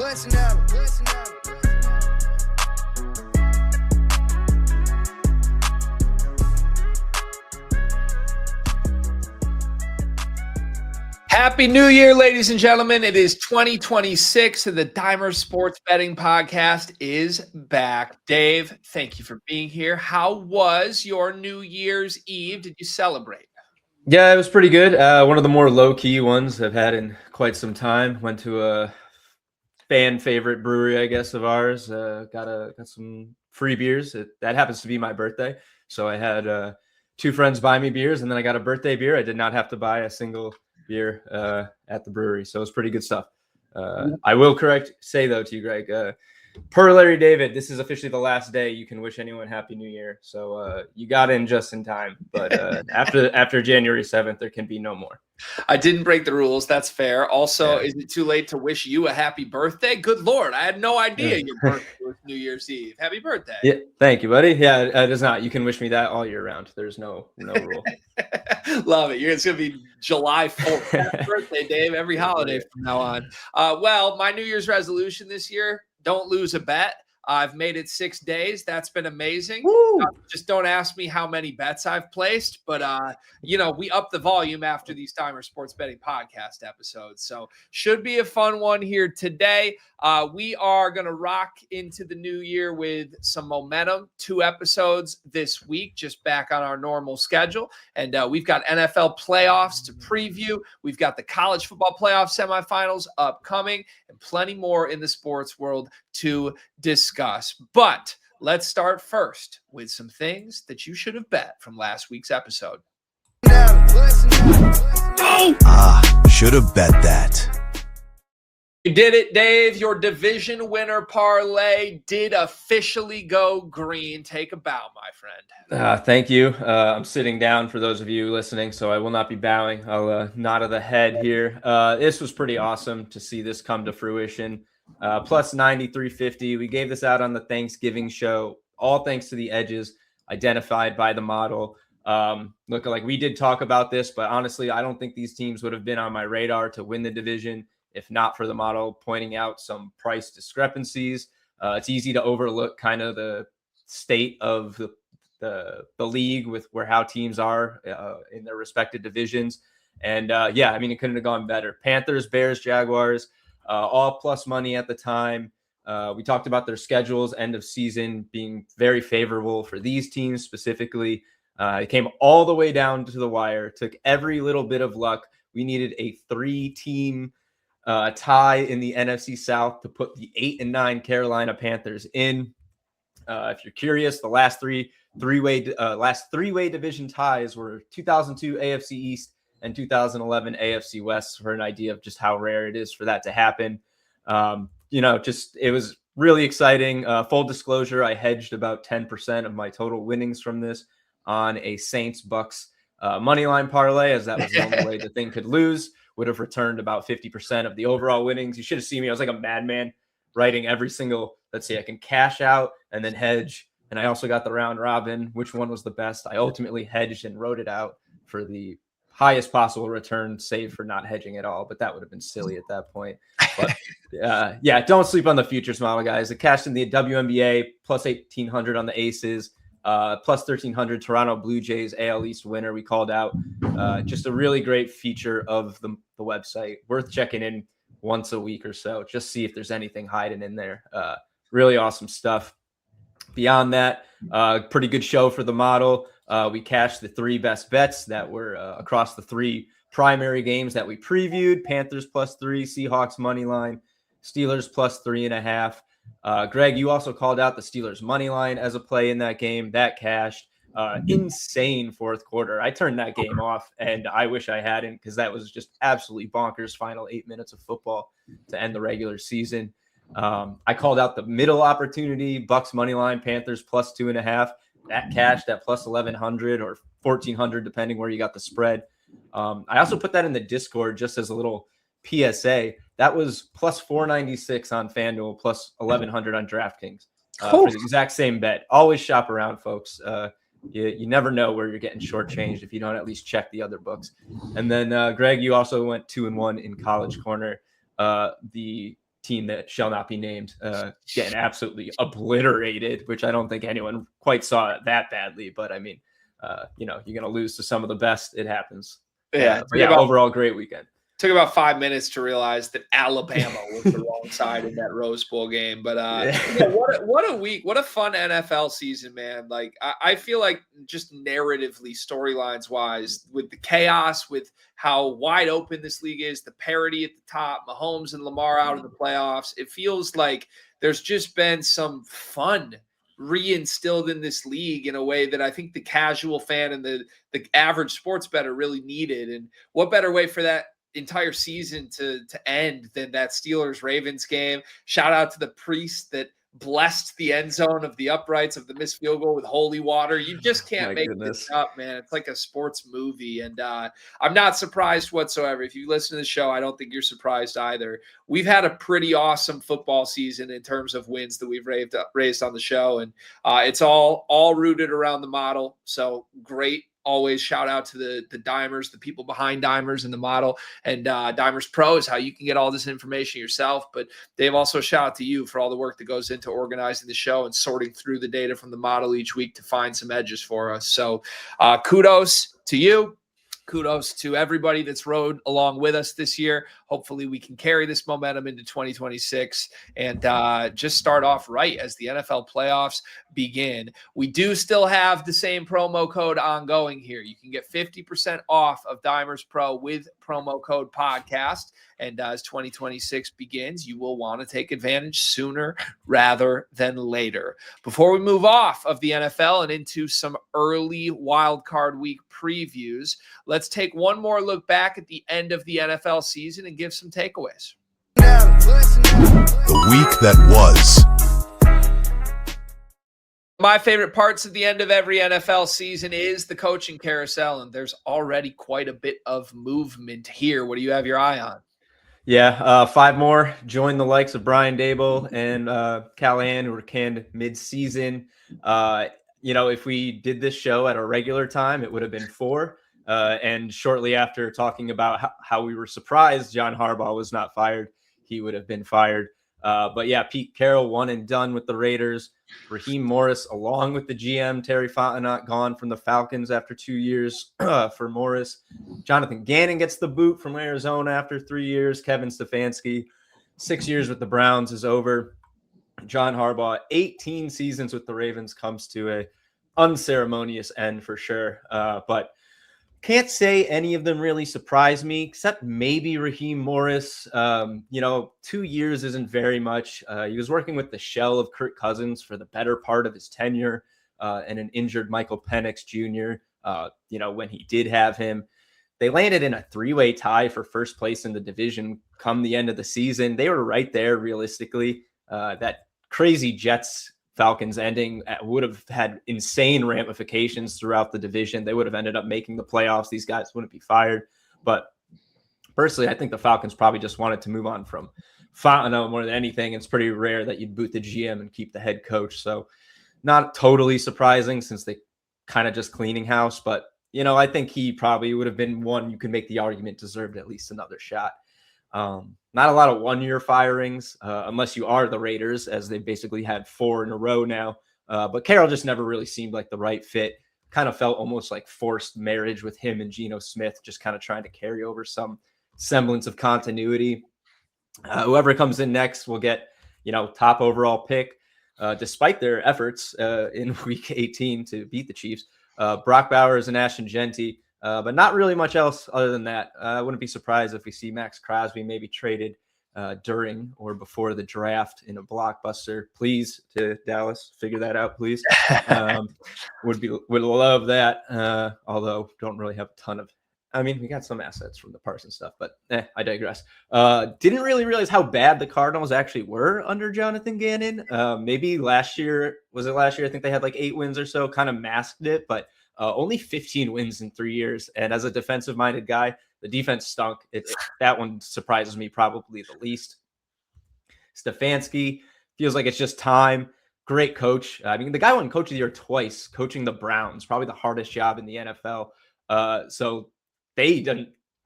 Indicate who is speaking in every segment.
Speaker 1: Listen up.
Speaker 2: Happy New Year, ladies and gentlemen. It is 2026, and the Dimer Sports Betting Podcast is back. Dave, thank you for being here. How was your New Year's Eve? Did you celebrate?
Speaker 3: Yeah, it was pretty good. One of the more low-key ones I've had in quite some time. Went to a fan favorite brewery, I guess, of ours. Got some free beers. That happens to be my birthday. So I had two friends buy me beers, and then I got a birthday beer. I did not have to buy a single beer at the brewery. So it was pretty good stuff. I will say though to you, Greg, per Larry David, this is officially the last day you can wish anyone Happy New Year. So you got in just in time. But after January 7th, there can be no more.
Speaker 2: I didn't break the rules. That's fair. Also, Is it too late to wish you a happy birthday? Good Lord. I had no idea your birthday was New Year's Eve. Happy birthday.
Speaker 3: Yeah, thank you, buddy. Yeah, it is not. You can wish me that all year round. There's no rule.
Speaker 2: Love it. It's going to be July 4th. Happy birthday, Dave. Every holiday from now on. Well, my New Year's resolution this year, don't lose a bet. I've made it 6 days. That's been amazing. Just don't ask me how many bets I've placed, but we up the volume after these Dimer Sports Betting Podcast episodes. So should be a fun one here today. We are going to rock into the new year with some momentum. 2 episodes this week, just back on our normal schedule. And we've got NFL playoffs to preview. We've got the college football playoff semifinals upcoming and plenty more in the sports world to discuss. But let's start first with some things that you should have bet from last week's episode.
Speaker 1: Should have bet that.
Speaker 2: You did it, Dave. Your division winner parlay did officially go green. Take a bow, my friend.
Speaker 3: Thank you. I'm sitting down for those of you listening, so I will not be bowing. I'll nod of the head here. This was pretty awesome to see this come to fruition. Plus 93.50. We gave this out on the Thanksgiving show, all thanks to the edges identified by the model. Look, like we did talk about this, but honestly, I don't think these teams would have been on my radar to win the division if not for the model pointing out some price discrepancies. It's easy to overlook kind of the state of the league with how teams are in their respective divisions. And it couldn't have gone better. Panthers, Bears, Jaguars, all plus money at the time. We talked about their schedules, end of season being very favorable for these teams specifically. It came all the way down to the wire, took every little bit of luck. We needed a 3-team tie in the NFC South to put the 8-9 Carolina Panthers in. If you're curious, the last three-way division ties were 2002 AFC East and 2011 AFC West, for an idea of just how rare it is for that to happen. It was really exciting. Full disclosure, I hedged about 10% of my total winnings from this on a Saints-Bucks money line parlay, as that was the only way the thing could lose. Would have returned about 50% of the overall winnings. You should have seen me. I was like a madman writing every single, let's see, I can cash out and then hedge. And I also got the round robin, which one was the best. I ultimately hedged and wrote it out for the highest possible return, save for not hedging at all. But that would have been silly at that point. But don't sleep on the futures model, guys. It cashed in the WNBA, plus 1,800 on the Aces. Plus 1,300 Toronto Blue Jays AL East winner we called out. Just a really great feature of the website. Worth checking in once a week or so. Just see if there's anything hiding in there. Really awesome stuff. Beyond that, pretty good show for the model. We cashed the 3 best bets that were across the 3 primary games that we previewed. Panthers plus 3, Seahawks money line, Steelers plus 3.5. Greg, you also called out the Steelers money line as a play in that game. That cashed. Insane fourth quarter. I turned that game off, and I wish I hadn't, because that was just absolutely bonkers final 8 minutes of football to end the regular season. I called out the middle opportunity, Bucks money line, Panthers plus 2.5. That cashed at plus 1,100 or 1,400, depending where you got the spread. I also put that in the Discord just as a little PSA. That was plus 496 on FanDuel, plus 1,100 on DraftKings for the exact same bet. Always shop around, folks. You never know where you're getting shortchanged if you don't at least check the other books. And then, Greg, you also went 2-1 in College Corner. The team that shall not be named getting absolutely obliterated, which I don't think anyone quite saw it that badly. But I mean, you're going to lose to some of the best. It happens.
Speaker 2: Yeah.
Speaker 3: Overall, great weekend.
Speaker 2: Took about 5 minutes to realize that Alabama was the wrong side in that Rose Bowl game. But what a week. What a fun NFL season, man. Like, I feel like just narratively, storylines wise, with the chaos, with how wide open this league is, the parity at the top, Mahomes and Lamar out in the playoffs, it feels like there's just been some fun reinstilled in this league in a way that I think the casual fan and the average sports bettor really needed. And what better way for that entire season to end than that Steelers-Ravens game? Shout out to the priest that blessed the end zone of the uprights of the missed field goal with holy water. You just can't make this up, man. It's like a sports movie. And I'm not surprised whatsoever. If you listen to the show, I don't think you're surprised either. We've had a pretty awesome football season in terms of wins that we've raised on the show. And it's all rooted around the model. So great. Always shout out to the Dimers, the people behind Dimers and the model, and Dimers Pro is how you can get all this information yourself. But Dave, also shout out to you for all the work that goes into organizing the show and sorting through the data from the model each week to find some edges for us. So kudos to you. Kudos to everybody that's rode along with us this year. Hopefully we can carry this momentum into 2026 and just start off right as the NFL playoffs begin. We do still have the same promo code ongoing here. You can get 50% off of Dimers Pro with promo code podcast. And as 2026 begins, you will want to take advantage sooner rather than later. Before we move off of the NFL and into some early wildcard week previews, let's take one more look back at the end of the NFL season and give some takeaways.
Speaker 1: The week that was.
Speaker 2: My favorite parts of the end of every NFL season is the coaching carousel, and there's already quite a bit of movement here. What do you have your eye on?
Speaker 3: Yeah, 5 more. Join the likes of Brian Dable and Callahan, who were canned mid-season. If we did this show at a regular time, it would have been 4. And shortly after talking about how we were surprised John Harbaugh was not fired, he would have been fired. But yeah, Pete Carroll, one and done with the Raiders. Raheem Morris, along with the GM, Terry Fontenot, gone from the Falcons after 2 years for Morris. Jonathan Gannon gets the boot from Arizona after 3 years. Kevin Stefanski, 6 years with the Browns is over. John Harbaugh, 18 seasons with the Ravens, comes to a unceremonious end for sure. But can't say any of them really surprised me, except maybe Raheem Morris. 2 years isn't very much. He was working with the shell of Kirk Cousins for the better part of his tenure, and an injured Michael Penix Jr., when he did have him. They landed in a 3-way tie for first place in the division come the end of the season. They were right there, realistically. That crazy Jets Falcons ending would have had insane ramifications throughout the division. They would have ended up making the playoffs. These guys wouldn't be fired. But personally, I think the Falcons probably just wanted to move on from Fontenot more than anything. It's pretty rare that you'd boot the GM and keep the head coach. So not totally surprising since they kind of just cleaning house. But, I think he probably would have been one you could make the argument deserved at least another shot. Not a lot of 1-year firings, unless you are the Raiders, as they basically had 4 in a row now. But Carroll just never really seemed like the right fit. Kind of felt almost like forced marriage with him and Geno Smith, just kind of trying to carry over some semblance of continuity. Whoever comes in next will get, top overall pick, despite their efforts in week 18 to beat the Chiefs. Brock Bowers and Ashton Genty. But not really much else other than that. I wouldn't be surprised if we see Max Crosby maybe traded during or before the draft in a blockbuster. Please, to Dallas, figure that out, please. Would love that. Although don't really have a ton of. I mean, we got some assets from the Parsons stuff, but I digress. Didn't really realize how bad the Cardinals actually were under Jonathan Gannon. Maybe last year, was it last year? I think they had like 8 wins or so, kind of masked it, but only 15 wins in 3 years. And as a defensive-minded guy, the defense stunk. That one surprises me probably the least. Stefanski feels like it's just time. Great coach. I mean, the guy won Coach of the Year twice, coaching the Browns, probably the hardest job in the NFL. So they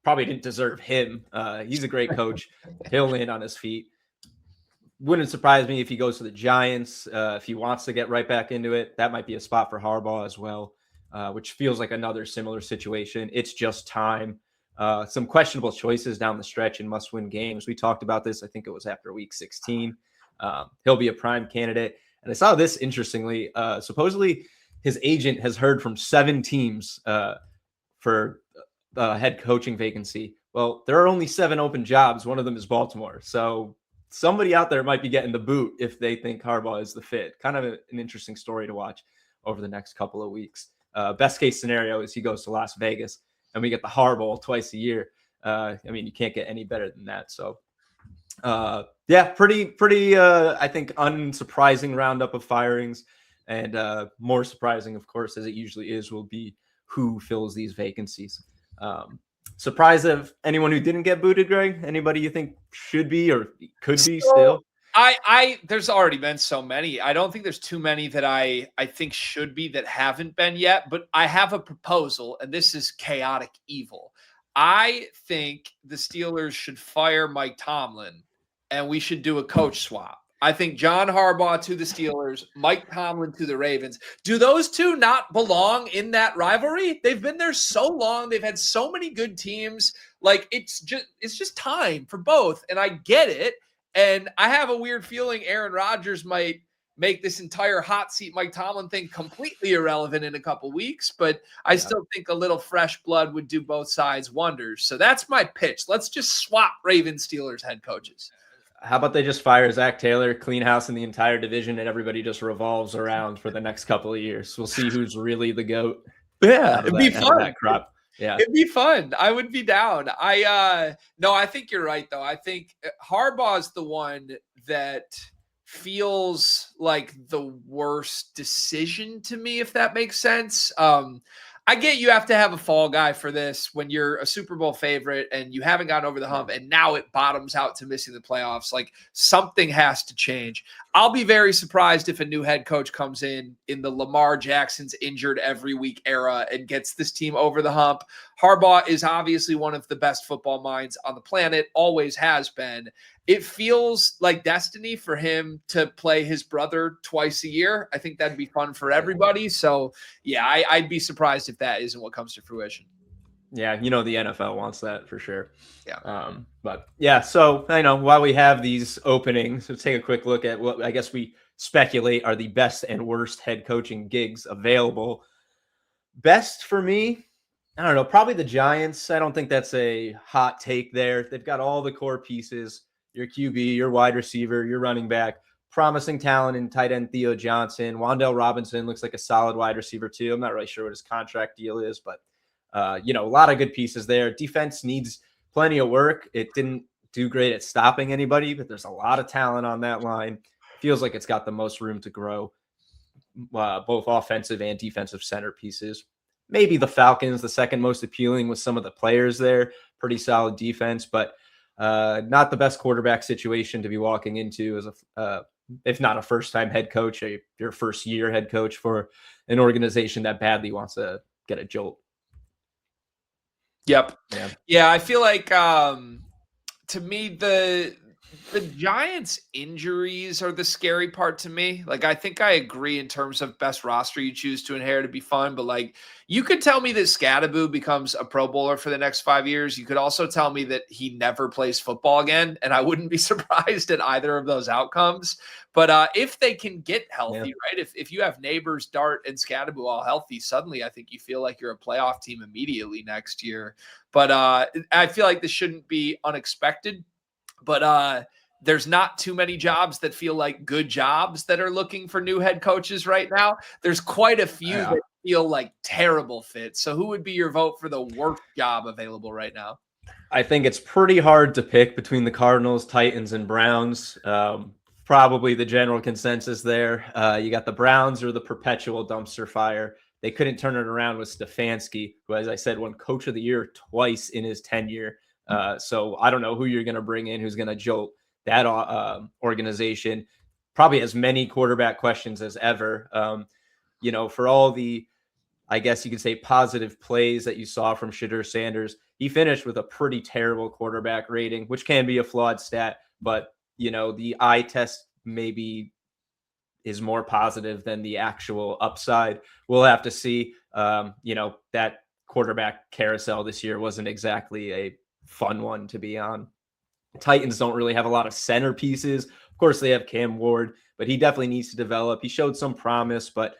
Speaker 3: probably didn't deserve him. He's a great coach. He'll land on his feet. Wouldn't surprise me if he goes to the Giants. If he wants to get right back into it, that might be a spot for Harbaugh as well, which feels like another similar situation. It's just time. Some questionable choices down the stretch in must-win games. We talked about this. I think it was after week 16. He'll be a prime candidate. And I saw this interestingly. Supposedly, his agent has heard from 7 teams for the head coaching vacancy. Well, there are only 7 open jobs. One of them is Baltimore. So somebody out there might be getting the boot if they think Harbaugh is the fit. Kind of an interesting story to watch over the next couple of weeks. Best case scenario is he goes to Las Vegas and we get the Harbaugh twice a year. I mean, you can't get any better than that. So, pretty, I think, unsurprising roundup of firings. And more surprising, of course, as it usually is, will be who fills these vacancies. Surprise of anyone who didn't get booted, Greg? Anybody you think should be or could be still?
Speaker 2: There's already been so many. I don't think there's too many that I think should be that haven't been yet, but I have a proposal, and this is chaotic evil. I think the Steelers should fire Mike Tomlin, and we should do a coach swap. I think John Harbaugh to the Steelers, Mike Tomlin to the Ravens. Do those two not belong in that rivalry? They've been there so long. They've had so many good teams. Like it's just time for both. And I get it. And I have a weird feeling Aaron Rodgers might make this entire hot seat Mike Tomlin thing completely irrelevant in a couple weeks. But I still think a little fresh blood would do both sides wonders. So that's my pitch. Let's just swap Ravens Steelers head coaches.
Speaker 3: How about they just fire Zach Taylor, clean house in the entire division, and everybody just revolves around for the next couple of years? We'll see who's really the GOAT.
Speaker 2: Yeah, it'd be fun.
Speaker 3: That crop. Yeah,
Speaker 2: it'd be fun. I would be down. I think you're right though. I think Harbaugh's the one that feels like the worst decision to me, if that makes sense. I get you have to have a fall guy for this when you're a Super Bowl favorite and you haven't gotten over the hump and now it bottoms out to missing the playoffs. Like something has to change. I'll be very surprised if a new head coach comes in the Lamar Jackson's injured every week era and gets this team over the hump. Harbaugh is obviously one of the best football minds on the planet, always has been. It feels like destiny for him to play his brother twice a year. I think that'd be fun for everybody. So, yeah, I'd be surprised if that isn't what comes to fruition.
Speaker 3: Yeah, the NFL wants that for sure.
Speaker 2: Yeah.
Speaker 3: But yeah, so I know while we have these openings, let's take a quick look at what I guess we speculate are the best and worst head coaching gigs available. Best for me, I don't know, probably the Giants. I don't think that's a hot take there. They've got all the core pieces. Your QB, your wide receiver, your running back, promising talent in tight end Theo Johnson. Wan'Dale Robinson looks like a solid wide receiver too. I'm not really sure what his contract deal is, but a lot of good pieces there. Defense needs plenty of work. It didn't do great at stopping anybody, but there's a lot of talent on that line. Feels like it's got the most room to grow, both offensive and defensive center pieces. Maybe the Falcons, the second most appealing with some of the players there. Pretty solid defense, but not the best quarterback situation to be walking into as if not a first-time head coach, your first-year head coach for an organization that badly wants to get a jolt.
Speaker 2: Yep. Yeah, I feel like to me the Giants' injuries are the scary part to me. Like, I think I agree in terms of best roster you choose to inherit to be fun, but like you could tell me that Scadaboo becomes a Pro Bowler for the next 5 years. You could also tell me that he never plays football again, and I wouldn't be surprised at either of those outcomes. But if they can get healthy, right? If you have Neighbors, Dart, and Scadaboo all healthy, suddenly I think you feel like you're a playoff team immediately next year. But I feel like this shouldn't be unexpected. But there's not too many jobs that feel like good jobs that are looking for new head coaches right now. There's quite a few that feel like terrible fits. So who would be your vote for the worst job available right now?
Speaker 3: I think it's pretty hard to pick between the Cardinals, Titans, and Browns. Probably the general consensus there. You got the Browns or the perpetual dumpster fire. They couldn't turn it around with Stefanski, who, as I said, won Coach of the Year twice in his tenure. So I don't know who you're going to bring in who's going to jolt that organization. Probably as many quarterback questions as ever. For all the, I guess you could say, positive plays that you saw from Shadur Sanders, he finished with a pretty terrible quarterback rating, which can be a flawed stat, but the eye test maybe is more positive than the actual upside. We'll have to see. That quarterback carousel this year wasn't exactly a fun one to be on. Titans don't really have a lot of centerpieces. Of course, they have Cam Ward, but he definitely needs to develop. He showed some promise, but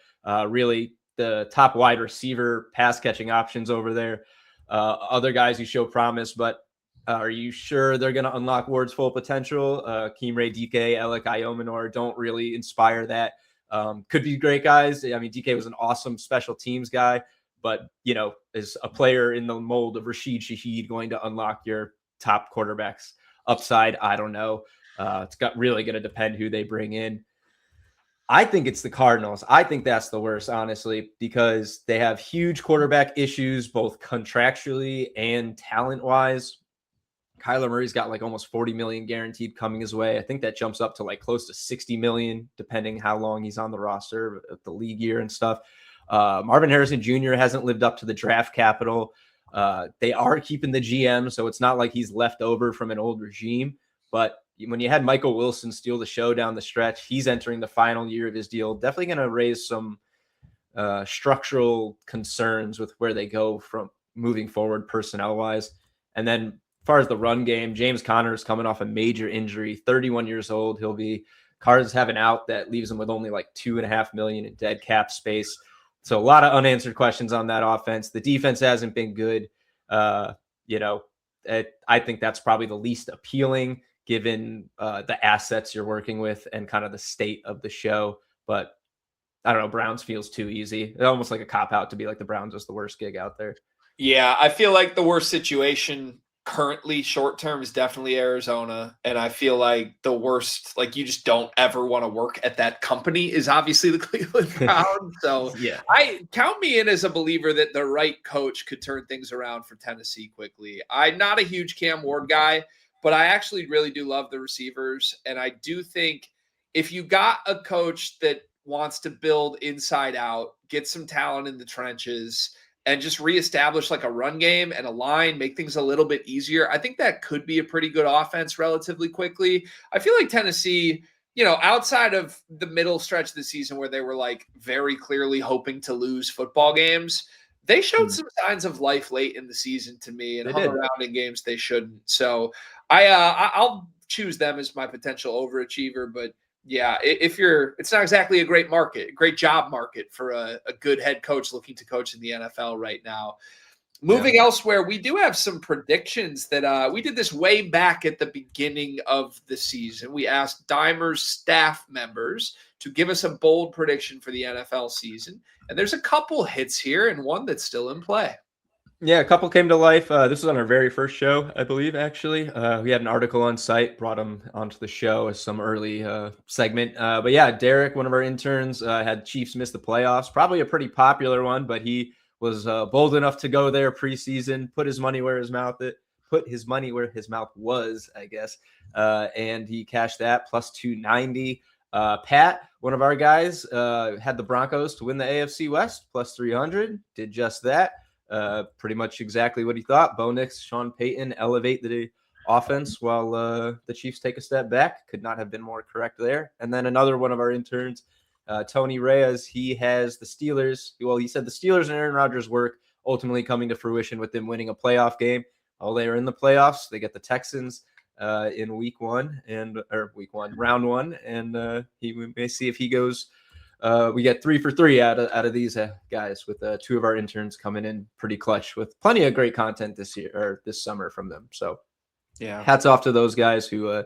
Speaker 3: really the top wide receiver pass catching options over there. Other guys who show promise, but are you sure they're going to unlock Ward's full potential? Keemre DK, Alec Iomanor don't really inspire that. Could be great guys. I mean, DK was an awesome special teams guy, but, is a player in the mold of Rashid Shaheed going to unlock your top quarterbacks upside? I don't know. It's really going to depend who they bring in. I think it's the Cardinals. I think that's the worst, honestly, because they have huge quarterback issues, both contractually and talent-wise. Kyler Murray's got like almost 40 million guaranteed coming his way. I think that jumps up to like close to 60 million, depending how long he's on the roster of the league year and stuff. Marvin Harrison Jr. hasn't lived up to the draft capital. They are keeping the GM, so it's not like he's left over from an old regime. But when you had Michael Wilson steal the show down the stretch, he's entering the final year of his deal. Definitely going to raise some structural concerns with where they go from moving forward personnel-wise. And then as far as the run game, James Conner is coming off a major injury, 31 years old. Cards have an out that leaves him with only like $2.5 million in dead cap space. So a lot of unanswered questions on that offense. The defense hasn't been good. I think that's probably the least appealing given the assets you're working with and kind of the state of the show. But I don't know, Browns feels too easy. It's almost like a cop-out to be like the Browns is the worst gig out there.
Speaker 2: Yeah, I feel like the worst situation currently short term is definitely Arizona. And I feel like the worst, like you just don't ever want to work at that company is obviously the Cleveland Browns. So
Speaker 3: yeah,
Speaker 2: I count me in as a believer that the right coach could turn things around for Tennessee quickly. I'm not a huge Cam Ward guy, but I actually really do love the receivers. And I do think if you got a coach that wants to build inside out, get some talent in the trenches, and just reestablish like a run game and a line, make things a little bit easier, I think that could be a pretty good offense relatively quickly. I feel like Tennessee, outside of the middle stretch of the season where they were like very clearly hoping to lose football games, they showed some signs of life late in the season to me and hung around in games they shouldn't. So I'll choose them as my potential overachiever, but yeah, it's not exactly a great job market for a good head coach looking to coach in the NFL right now. Moving elsewhere, we do have some predictions that we did this way back at the beginning of the season. We asked Dimer's staff members to give us a bold prediction for the NFL season. And there's a couple hits here and one that's still in play.
Speaker 3: Yeah, a couple came to life. This was on our very first show, I believe, actually. We had an article on site, brought them onto the show as some early segment. But yeah, Derek, one of our interns, had Chiefs miss the playoffs. Probably a pretty popular one, but he was bold enough to go there preseason, put his money where his mouth was, I guess. And he cashed that plus 290. Pat, one of our guys, had the Broncos to win the AFC West plus 300. Did just that. Pretty much exactly what he thought. Bo Nix, Sean Payton elevate the offense while the Chiefs take a step back. Could not have been more correct there. And then another one of our interns, Tony Reyes, he has the Steelers. Well, he said the Steelers and Aaron Rodgers' work ultimately coming to fruition with them winning a playoff game. While they are in the playoffs, they get the Texans in round one, and we may see if he goes. We get 3 for 3 out of these guys with 2 of our interns coming in pretty clutch with plenty of great content this summer from them. So yeah, hats off to those guys who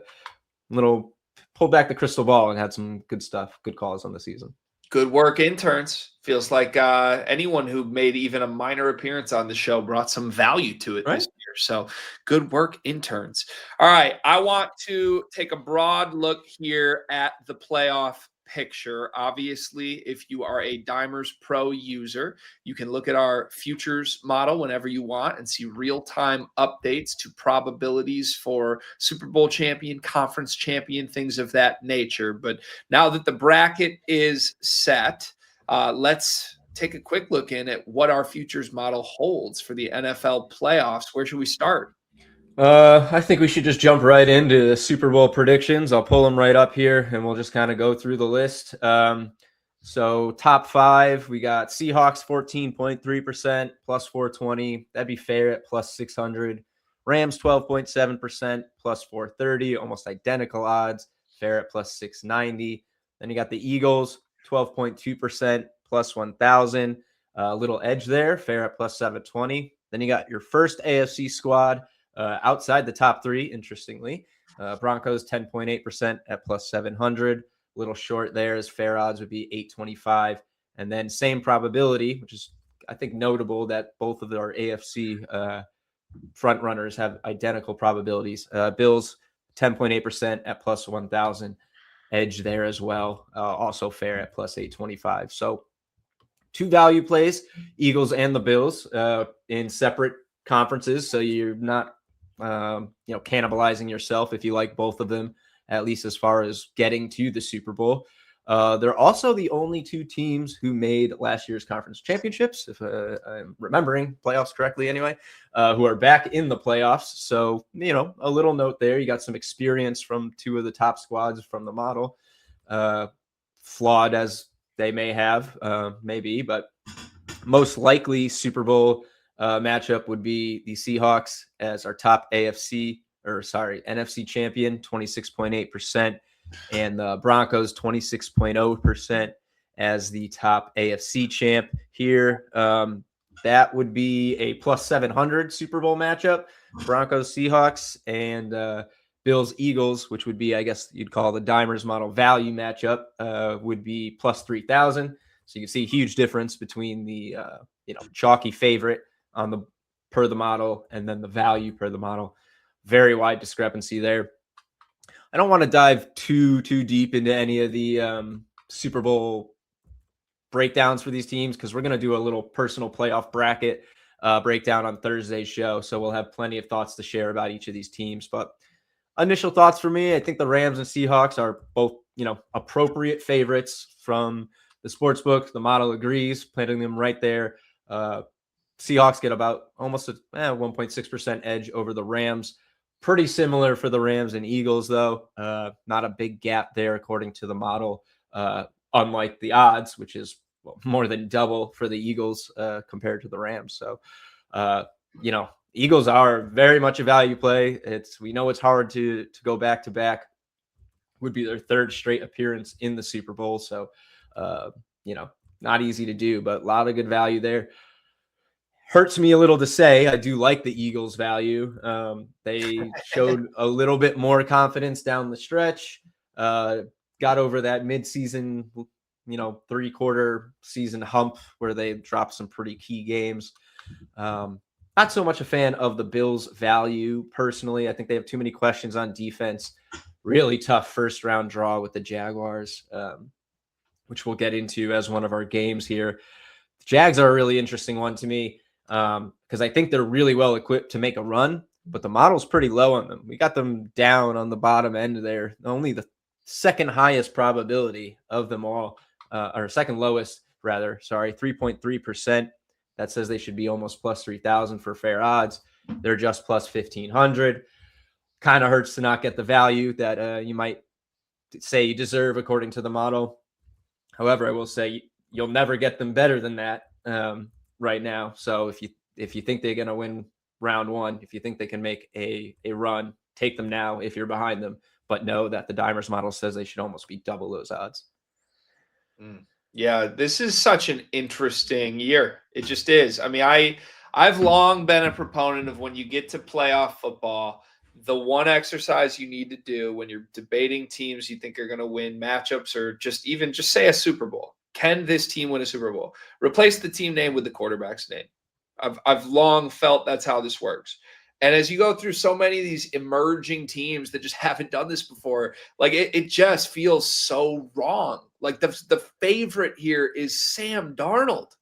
Speaker 3: pulled back the crystal ball and had some good stuff, good calls on the season.
Speaker 2: Good work, interns. Feels like anyone who made even a minor appearance on the show brought some value to it this year. So good work, interns. All right. I want to take a broad look here at the playoff picture. Obviously, if you are a Dimers Pro user, you can look at our futures model whenever you want and see real-time updates to probabilities for Super Bowl champion, conference champion, things of that nature. But now that the bracket is set, let's take a quick look in at what our futures model holds for the NFL playoffs. Where should we start?
Speaker 3: I think we should just jump right into the Super Bowl predictions. I'll pull them right up here, and we'll just kind of go through the list. So top 5, we got Seahawks 14.3% plus 420. That'd be fair at plus 600. Rams 12.7% plus 430, almost identical odds, fair at plus 690. Then you got the Eagles 12.2% plus 1,000. A little edge there, fair at plus 720. Then you got your first AFC squad outside the top 3, interestingly. Broncos 10.8% at plus 700. A little short there, as fair odds would be 825. And then same probability, which is, I think, notable that both of our AFC front runners have identical probabilities. Bills 10.8% at plus 1,000. Edge there as well. Also fair at plus 825. So 2 value plays, Eagles and the Bills, in separate conferences. So you're not cannibalizing yourself if you like both of them, at least as far as getting to the Super Bowl. They're also the only 2 teams who made last year's conference championships, if I'm remembering playoffs correctly anyway, who are back in the playoffs. So, a little note there. You got some experience from 2 of the top squads from the model, flawed as they may have, maybe, but most likely Super Bowl matchup would be the Seahawks as our top NFC champion, 26.8%, and the Broncos 26.0% as the top AFC champ here. That would be a plus 700 Super Bowl matchup, Broncos Seahawks, and Bills Eagles, which would be, I guess you'd call the Dimers model value matchup, would be plus 3,000. So you can see a huge difference between the chalky favorite on the per the model and then the value per the model. Very wide discrepancy there. I don't want to dive too deep into any of the Super Bowl breakdowns for these teams, because we're going to do a little personal playoff bracket breakdown on Thursday's show. So we'll have plenty of thoughts to share about each of these teams. But initial thoughts for me, I think the Rams and Seahawks are both, appropriate favorites from the sports book. The model agrees, putting them right there. Seahawks get about almost a 1.6% edge over the Rams. Pretty similar for the Rams and Eagles, though. Not a big gap there, according to the model, unlike the odds, which is more than double for the Eagles compared to the Rams. So, Eagles are very much a value play. We know it's hard to go back to back. Would be their 3rd straight appearance in the Super Bowl. So, not easy to do, but a lot of good value there. Hurts me a little to say, I do like the Eagles value. They showed a little bit more confidence down the stretch, got over that midseason, 3-quarter season hump where they dropped some pretty key games. Not so much a fan of the Bills value personally. I think they have too many questions on defense. Really tough first-round draw with the Jaguars, which we'll get into as one of our games here. The Jags are a really interesting one to me, because I think they're really well equipped to make a run, but the model's pretty low on them. We got them down on the bottom end there. Only the second highest probability of them all, or second lowest rather, 3.3%. That says they should be almost plus 3,000 for fair odds. They're just plus 1,500. Kind of hurts to not get the value that you might say you deserve according to the model. However, I will say you'll never get them better than that right now. So if you think they're going to win round 1, if you think they can make a run, take them now if you're behind them. But know that the Dimers model says they should almost be double those odds.
Speaker 2: Yeah, this is such an interesting year. It just is. I mean, I've long been a proponent of when you get to playoff football, the one exercise you need to do when you're debating teams you think are going to win matchups, or just say a Super Bowl. Can this team win a Super Bowl? Replace the team name with the quarterback's name. I've long felt that's how this works. And as you go through so many of these emerging teams that just haven't done this before, like it just feels so wrong. Like the favorite here is Sam Darnold.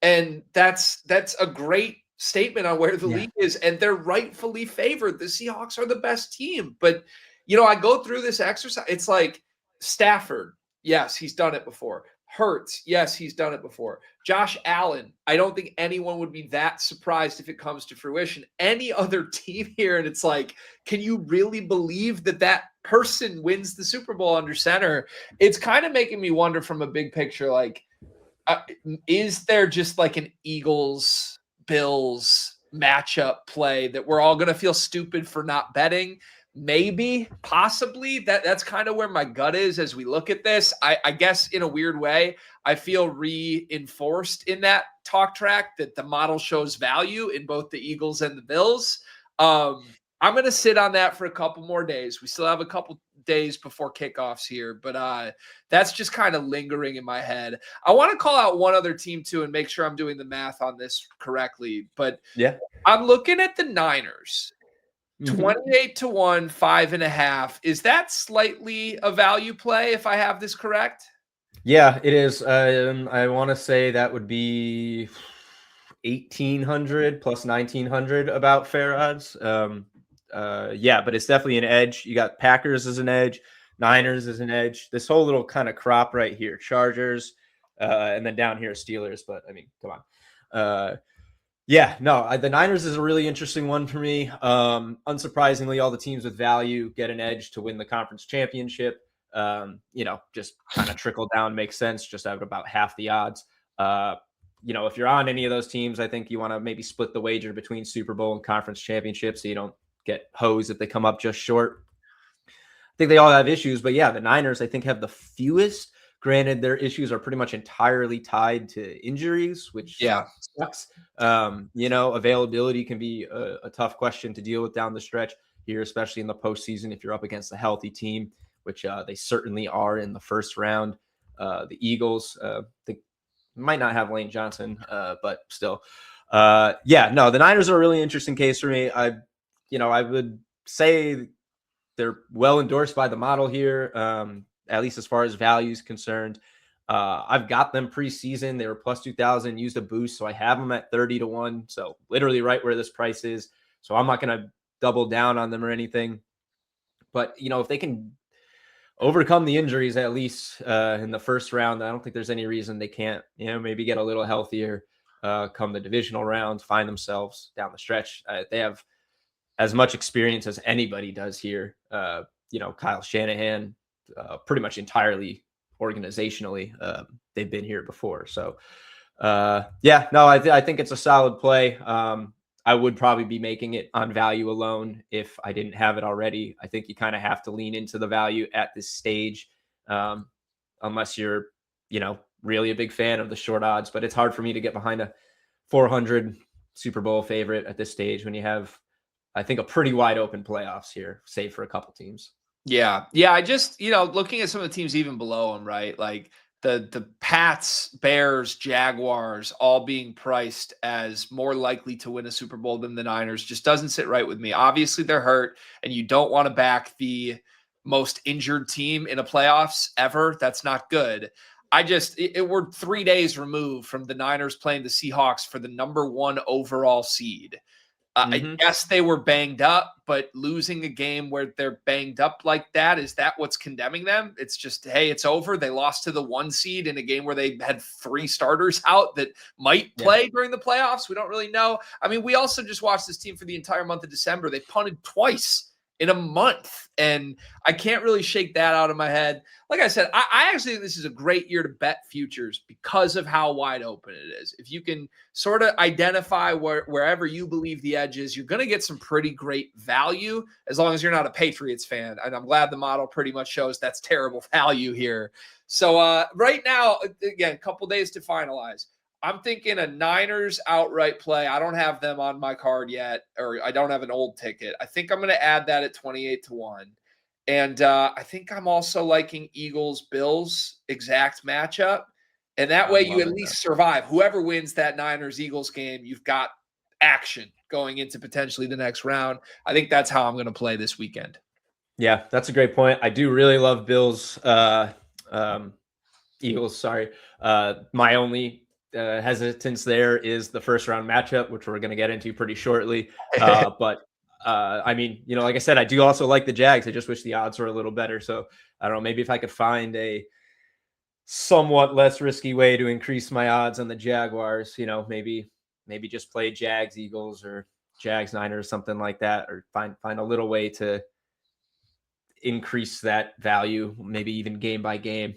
Speaker 2: And that's a great statement on where the league is. And they're rightfully favored. The Seahawks are the best team. But, I go through this exercise. It's like Stafford. Yes, he's done it before. Hurts, yes, he's done it before. Josh Allen, I don't think anyone would be that surprised if it comes to fruition. Any other team here, and it's like, can you really believe that that person wins the Super Bowl under center? It's kind of making me wonder from a big picture, like, is there just like an Eagles-Bills matchup play that we're all going to feel stupid for not betting? Maybe, possibly. That's kind of where my gut is as we look at this. I guess in a weird way, I feel reinforced in that talk track that the model shows value in both the Eagles and the Bills. I'm going to sit on that for a couple more days. We still have a couple days before kickoffs here, but that's just kind of lingering in my head. I want to call out one other team too and make sure I'm doing the math on this correctly. But
Speaker 3: yeah,
Speaker 2: I'm looking at the Niners. 28 to 1, 5.5. Is that slightly a value play if I have this correct?
Speaker 3: Yeah, it is. I want to say that would be 1,800 plus 1,900 about fair odds. Yeah, but it's definitely an edge. You got Packers as an edge, Niners as an edge. This whole little kind of crop right here, Chargers, and then down here Steelers. But I mean, come on. Yeah, no, the Niners is a really interesting one for me. Unsurprisingly, all the teams with value get an edge to win the conference championship. Just kind of trickle down makes sense, just at about half the odds. If you're on any of those teams, I think you want to maybe split the wager between Super Bowl and conference championship so you don't get hosed if they come up just short. I think they all have issues, but yeah, the Niners, I think, have the fewest. Granted, their issues are pretty much entirely tied to injuries, which sucks. Availability can be a tough question to deal with down the stretch here, especially in the postseason if you're up against a healthy team, which they certainly are in the first round. The Eagles, they might not have Lane Johnson, but still. The Niners are a really interesting case for me. I would say they're well endorsed by the model here. At least as far as value is concerned. I've got them preseason. They were plus 2,000, used a boost. So I have them at 30 to 1. So literally right where this price is. So I'm not going to double down on them or anything. But, if they can overcome the injuries, at least in the first round, I don't think there's any reason they can't, maybe get a little healthier come the divisional round, find themselves down the stretch. They have as much experience as anybody does here. Kyle Shanahan, pretty much entirely organizationally, they've been here before. So, I think it's a solid play. I would probably be making it on value alone if I didn't have it already. I think you kind of have to lean into the value at this stage, unless you're, really a big fan of the short odds. But it's hard for me to get behind a 400 Super Bowl favorite at this stage when you have, I think, a pretty wide open playoffs here, save for a couple teams.
Speaker 2: Yeah. I just, looking at some of the teams even below them, right? Like the Pats, Bears, Jaguars, all being priced as more likely to win a Super Bowl than the Niners just doesn't sit right with me. Obviously, they're hurt, and you don't want to back the most injured team in a playoffs ever. That's not good. We're 3 days removed from the Niners playing the Seahawks for the number 1 overall seed. I guess they were banged up, but losing a game where they're banged up like that, is that what's condemning them? It's just, hey, it's over. They lost to the 1 seed in a game where they had 3 starters out that might play during the playoffs. We don't really know. I mean, we also just watched this team for the entire month of December. They punted twice in a month, and I can't really shake that out of my head. Like I said, I actually think this is a great year to bet futures because of how wide open it is. If you can sort of identify wherever you believe the edge is, you're going to get some pretty great value as long as you're not a Patriots fan. And I'm glad the model pretty much shows that's terrible value here. So right now, again, a couple days to finalize. I'm thinking a Niners outright play. I don't have them on my card yet, or I don't have an old ticket. I think I'm going to add that at 28 to 1. And I think I'm also liking Eagles-Bills exact matchup. And that way you at least survive. Whoever wins that Niners-Eagles game, you've got action going into potentially the next round. I think that's how I'm going to play this weekend.
Speaker 3: Yeah, that's a great point. I do really love Bills, Eagles, sorry. My only hesitance there is the first round matchup, which we're going to get into pretty shortly. But I mean, like I said, I do also like the Jags. I just wish the odds were a little better. So I don't know, maybe if I could find a somewhat less risky way to increase my odds on the Jaguars. Maybe just play Jags Eagles or Jags Niners, something like that, or find a little way to increase that value, maybe even game by game.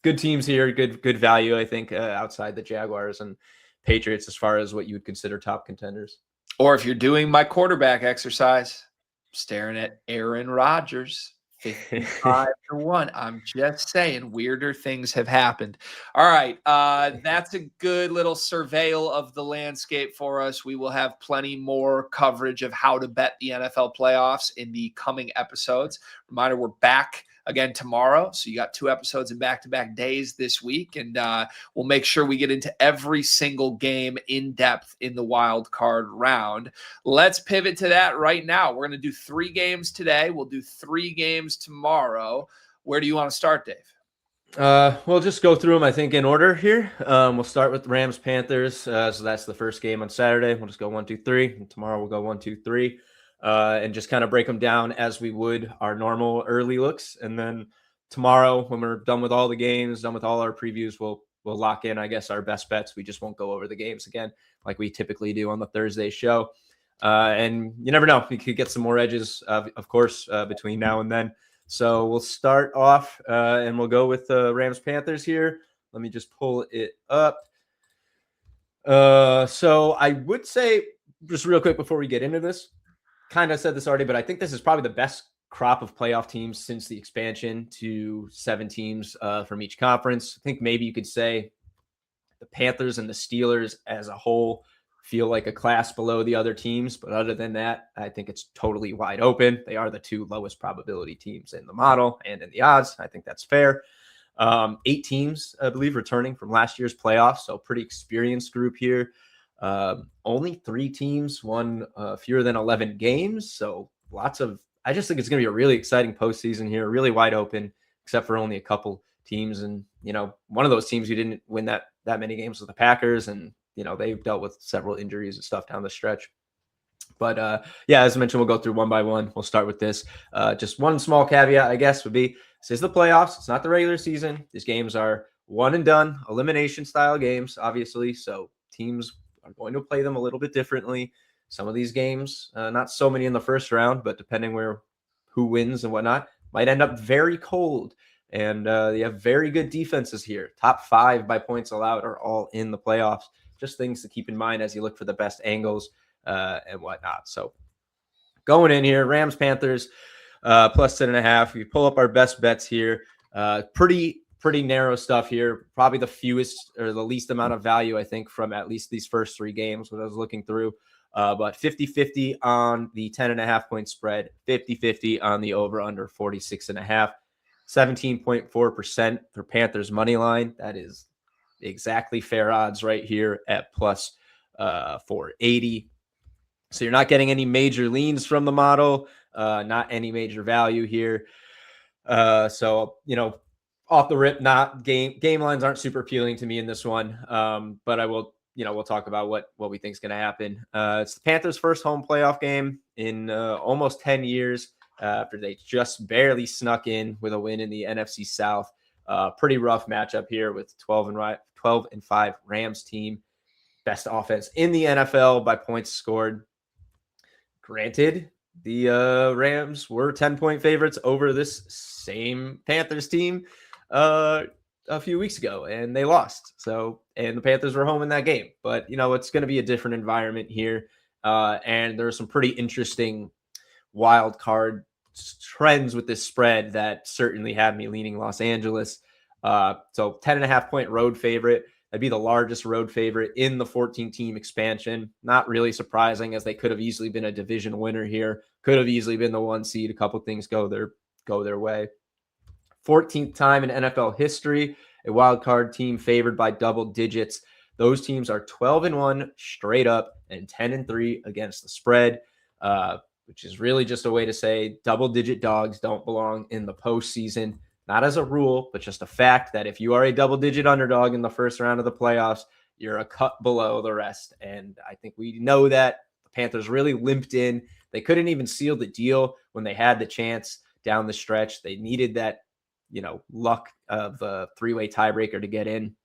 Speaker 3: Good teams here, good value, I think, outside the Jaguars and Patriots as far as what you would consider top contenders.
Speaker 2: Or if you're doing my quarterback exercise, staring at Aaron Rodgers, 55-1. I'm just saying, weirder things have happened. All right. That's a good little surveil of the landscape for us. We will have plenty more coverage of how to bet the NFL playoffs in the coming episodes. Reminder, we're back again tomorrow. So you got 2 episodes in back-to-back days this week. And we'll make sure we get into every single game in depth in the wild card round. Let's pivot to that right now. We're going to do 3 games today. We'll do 3 games tomorrow. Where do you want to start, Dave?
Speaker 3: We'll just go through them, I think, in order here. We'll start with Rams-Panthers. So that's the first game on Saturday. We'll just go 1, 2, 3. And tomorrow we'll go 1, 2, 3. And just kind of break them down as we would our normal early looks. And then tomorrow, when we're done with all the games, done with all our previews, we'll lock in, I guess, our best bets. We just won't go over the games again like we typically do on the Thursday show. And you never know. We could get some more edges, of course, between now and then. So we'll start off and we'll go with Rams-Panthers here. Let me just pull it up. So I would say, just real quick before we get into this, kind of said this already, but I think this is probably the best crop of playoff teams since the expansion to 7 teams from each conference. I think maybe you could say the Panthers and the Steelers as a whole feel like a class below the other teams. But other than that, I think it's totally wide open. They are the 2 lowest probability teams in the model and in the odds. I think that's fair. 8 teams, I believe, returning from last year's playoffs. So pretty experienced group here. Only 3 teams won fewer than 11 games. So I just think it's going to be a really exciting postseason here, really wide open, except for only a couple teams. And, one of those teams who didn't win that many games was the Packers. And, they've dealt with several injuries and stuff down the stretch. But as I mentioned, we'll go through one by one. We'll start with this. Just one small caveat, I guess, would be this is the playoffs. It's not the regular season. These games are one and done, elimination style games, obviously. So teams are going to play them a little bit differently. Some of these games, not so many in the first round, but depending who wins and whatnot, might end up very cold. And they have very good defenses here. Top 5 by points allowed are all in the playoffs. Just things to keep in mind as you look for the best angles and whatnot. So going in here, Rams-Panthers plus 10.5. We pull up our best bets here. Pretty narrow stuff here. Probably the fewest or the least amount of value, I think, from at least these first 3 games when I was looking through. But 50-50 on the 10.5 point spread, 50-50 on the over-under 46.5, 17.4% for Panthers money line. That is exactly fair odds right here at plus 480. So you're not getting any major leans from the model, not any major value here. So, off the rip, not game lines aren't super appealing to me in this one. But I will, we'll talk about what we think is going to happen. It's the Panthers' first home playoff game in almost 10 years after they just barely snuck in with a win in the NFC South. Pretty rough matchup here with 12-5 Rams team. Best offense in the NFL by points scored. Granted, the Rams were 10-point favorites over this same Panthers team a few weeks ago, and they lost. And the Panthers were home in that game. But, it's going to be a different environment here. And there are some pretty interesting wild card trends with this spread that certainly have me leaning Los Angeles. So 10.5 point road favorite. That'd be the largest road favorite in the 14-team expansion. Not really surprising, as they could have easily been a division winner here. Could have easily been the 1 seed. A couple things go their way. 14th time in NFL history, a wild card team favored by double digits. Those teams are 12-1 straight up and 10-3 against the spread, which is really just a way to say double-digit dogs don't belong in the postseason. Not as a rule, but just a fact that if you are a double-digit underdog in the first round of the playoffs, you're a cut below the rest. And I think we know that the Panthers really limped in. They couldn't even seal the deal when they had the chance. down the stretch. They needed that, luck of a 3-way tiebreaker to get in.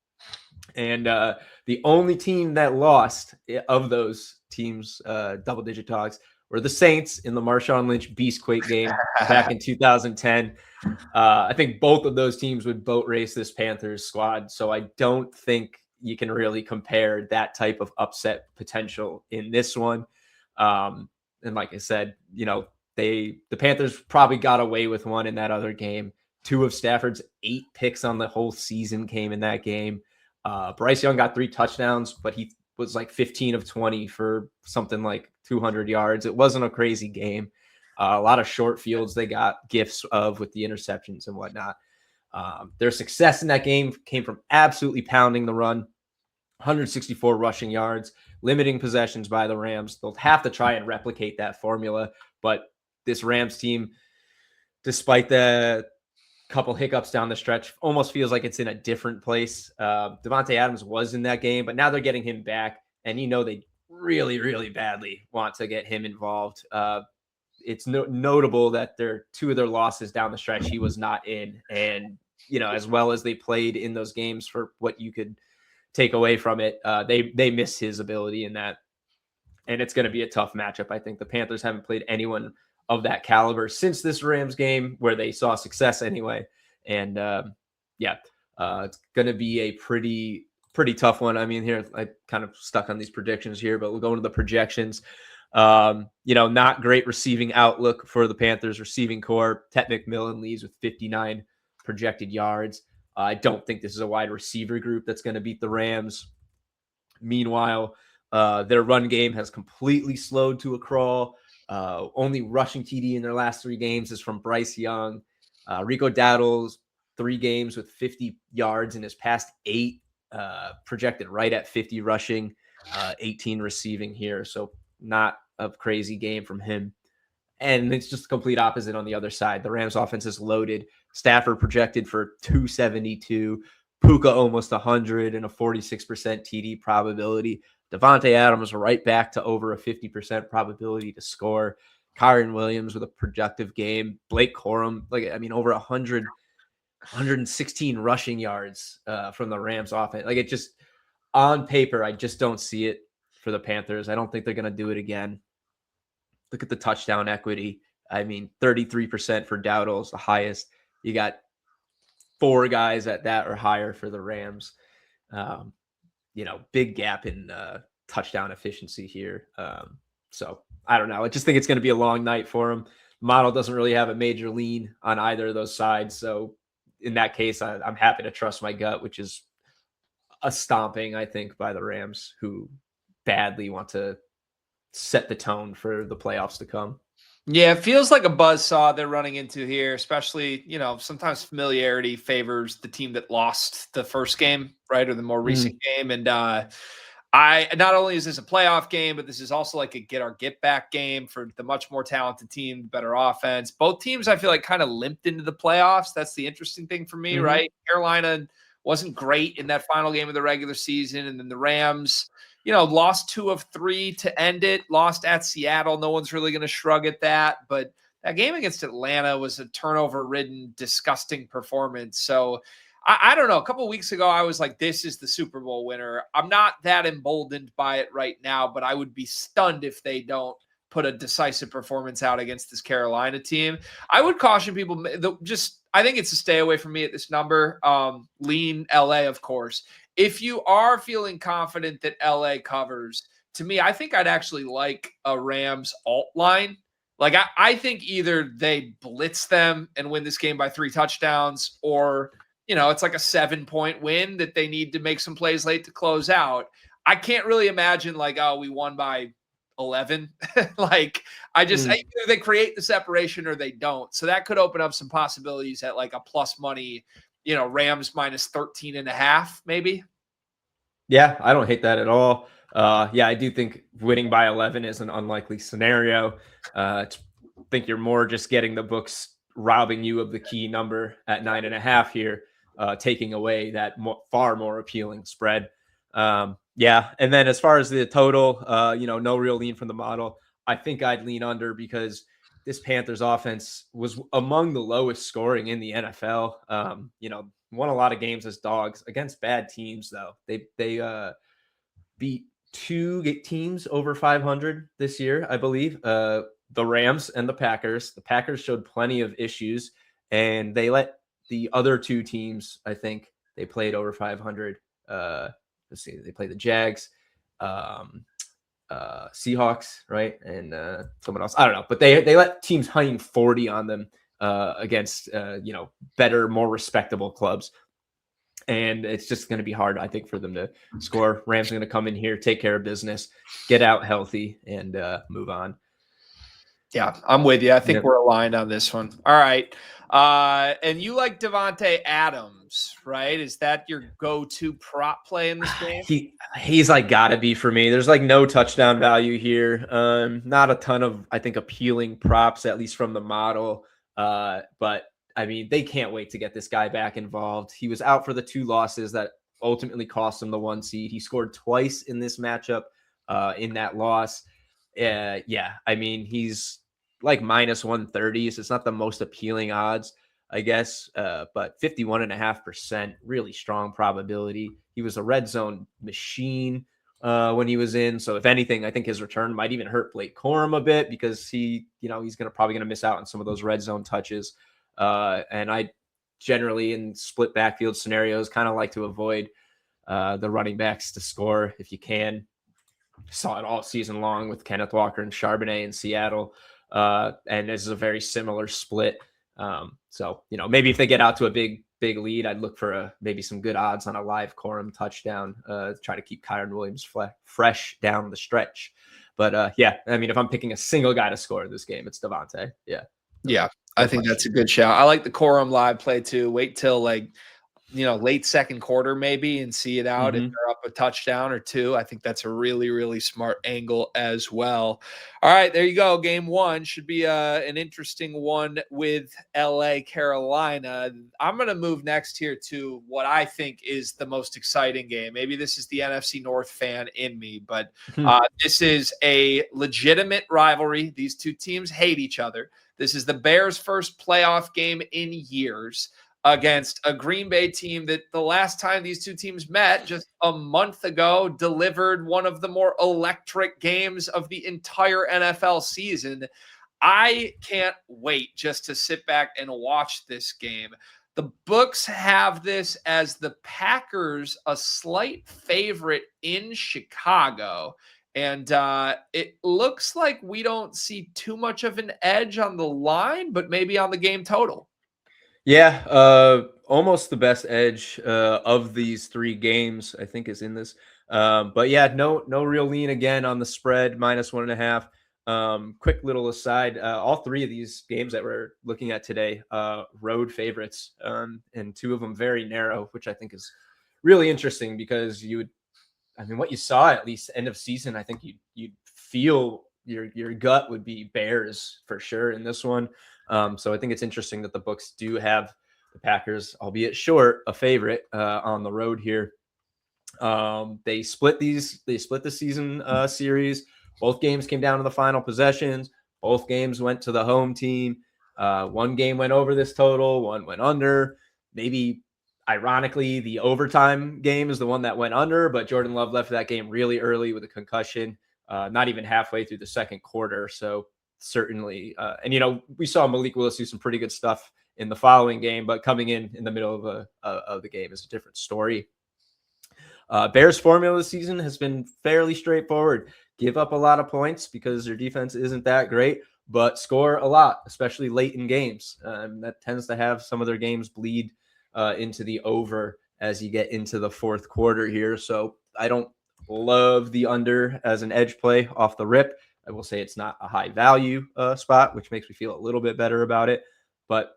Speaker 3: And the only team that lost of those teams, double-digit dogs, were the Saints in the Marshawn Lynch Beastquake game back in 2010. I think both of those teams would boat race this Panthers squad. So I don't think you can really compare that type of upset potential in this one. And like I said, the Panthers probably got away with one in that other game. 2 of Stafford's 8 picks on the whole season came in that game. Bryce Young got 3 touchdowns, but he was like 15 of 20 for something like 200 yards. It wasn't a crazy game. A lot of short fields they got gifts of with the interceptions and whatnot. Their success in that game came from absolutely pounding the run, 164 rushing yards, limiting possessions by the Rams. They'll have to try and replicate that formula, but this Rams team, despite the couple hiccups down the stretch, almost feels like it's in a different place. Devontae Adams was in that game, but now they're getting him back, and they really, really badly want to get him involved. It's notable that 2 of their losses down the stretch he was not in, and as well as they played in those games for what you could take away from it, they miss his ability in that, and it's going to be a tough matchup. I think the Panthers haven't played anyone of that caliber since this Rams game where they saw success anyway. And it's going to be a pretty tough one. I mean, here I kind of stuck on these predictions here, but we'll go into the projections. Not great receiving outlook for the Panthers receiving core. Ted McMillan leads with 59 projected yards. I don't think this is a wide receiver group that's going to beat the Rams. Meanwhile, their run game has completely slowed to a crawl. Only rushing TD in their last 3 games is from Bryce Young. Rico Dowdle's 3 games with 50 yards in his past 8, projected right at 50 rushing, 18 receiving here. So not a crazy game from him. And it's just the complete opposite on the other side. The Rams offense is loaded. Stafford projected for 272, Puka almost 100 and a 46% TD probability. Devontae Adams right back to over a 50% probability to score. Kyron Williams with a productive game. Blake Corum, over 116 rushing yards from the Rams offense. It just, on paper, I just don't see it for the Panthers. I don't think they're going to do it again. Look at the touchdown equity. 33% for Dowdle's the highest. You got 4 guys at that or higher for the Rams. Big gap in touchdown efficiency here. So I don't know. I just think it's going to be a long night for him. Model doesn't really have a major lean on either of those sides. So in that case, I'm happy to trust my gut, which is a stomping, I think, by the Rams, who badly want to set the tone for the playoffs to come.
Speaker 2: Yeah, it feels like a buzzsaw they're running into here, especially, sometimes familiarity favors the team that lost the first game, right? Or the more recent game. And not only is this a playoff game, but this is also like a get back game for the much more talented team, better offense. Both teams, I feel like, kind of limped into the playoffs. That's the interesting thing for me, right? Carolina wasn't great in that final game of the regular season. And then the Rams, lost 2 of 3 to end it, lost at Seattle. No one's really going to shrug at that. But that game against Atlanta was a turnover-ridden, disgusting performance. So I don't know. A couple of weeks ago, I was like, this is the Super Bowl winner. I'm not that emboldened by it right now, but I would be stunned if they don't put a decisive performance out against this Carolina team. I would caution people, I think it's a stay away from me at this number. Lean LA, of course. If you are feeling confident that LA covers, to me, I think I'd actually like a Rams alt line. I think either they blitz them and win this game by 3 touchdowns, or it's like a 7-point win that they need to make some plays late to close out. I can't really imagine we won by 11. Either they create the separation or they don't. So that could open up some possibilities at a plus money, Rams minus 13.5, maybe.
Speaker 3: Yeah, I don't hate that at all. I do think winning by 11 is an unlikely scenario. I think you're more just getting the books robbing you of the key number at 9.5 here, taking away that far more appealing spread. And then as far as the total, no real lean from the model. I think I'd lean under because this Panthers offense was among the lowest scoring in the NFL. Won a lot of games as dogs against bad teams, though. They beat two teams over 500 this year, I believe. The Rams and the Packers. The Packers showed plenty of issues, and they let the other two teams, I think, they played over 500. Let's see, they played the Jags, Seahawks, right, and someone else. I don't know, but they let teams hang 40 on them against better, more respectable clubs. And it's just going to be hard, I think, for them to score. Rams are going to come in here, take care of business, get out healthy, and move on.
Speaker 2: Yeah, I'm with you. I think we're aligned on this one. All right. And you like Devontae Adams, right? Is that your go-to prop play in this game?
Speaker 3: He's like got to be for me. There's like no touchdown value here. Not a ton of, I think, appealing props, at least from the model. But I mean, they can't wait to get this guy back involved. He was out for the 2 losses that ultimately cost him the 1 seed. He scored twice in this matchup in that loss. I mean, he's like minus 130. So it's not the most appealing odds, I guess, but 51.5%, really strong probability. He was a red zone machine when he was in. So if anything, I think his return might even hurt Blake Corum a bit because he's probably going to miss out on some of those red zone touches. And I generally in split backfield scenarios kind of like to avoid the running backs to score if you can. Saw it all season long with Kenneth Walker and Charbonnet in Seattle. And this is a very similar split. So maybe if they get out to a big lead, I'd look for maybe some good odds on a live Corum touchdown, try to keep Kyren Williams fresh down the stretch. But I mean, if I'm picking a single guy to score this game, it's Devontae. Yeah.
Speaker 2: I think that's a good shout. I like the Corum live play too. Wait till late second quarter maybe and see it out. If they're up a touchdown or 2, I think that's a really, really smart angle as well. All right, there you go. Game 1 should be an interesting one with LA, Carolina. I'm going to move next here to what I think is the most exciting game. Maybe this is the NFC North fan in me, but this is a legitimate rivalry. These two teams hate each other. This is the Bears' first playoff game in years against a Green Bay team that the last time these two teams met just a month ago delivered one of the more electric games of the entire NFL season. I can't wait just to sit back and watch this game. The books have this as the Packers a slight favorite in Chicago. And it looks like we don't see too much of an edge on the line, but maybe on the game total.
Speaker 3: Yeah, almost the best edge of these 3 games, I think, is in this. But yeah, no real lean again on the spread, minus 1.5. Quick little aside, all 3 of these games that we're looking at today, road favorites, and 2 of them very narrow, which I think is really interesting because what you saw at least end of season, I think you'd feel your gut would be Bears for sure in this one. So I think it's interesting that the books do have the Packers, albeit short, a favorite on the road here. They split the season series. Both games came down to the final possessions. Both games went to the home team. One game went over this total, one went under. Maybe ironically, the overtime game is the one that went under, but Jordan Love left that game really early with a concussion, not even halfway through the second quarter. So certainly, we saw Malik Willis do some pretty good stuff in the following game, but coming in the middle of the game is a different story. Bears' formula this season has been fairly straightforward. Give up a lot of points because their defense isn't that great, but score a lot, especially late in games. That tends to have some of their games bleed into the over as you get into the fourth quarter here. So I don't love the under as an edge play off the rip. I will say it's not a high value spot, which makes me feel a little bit better about it. But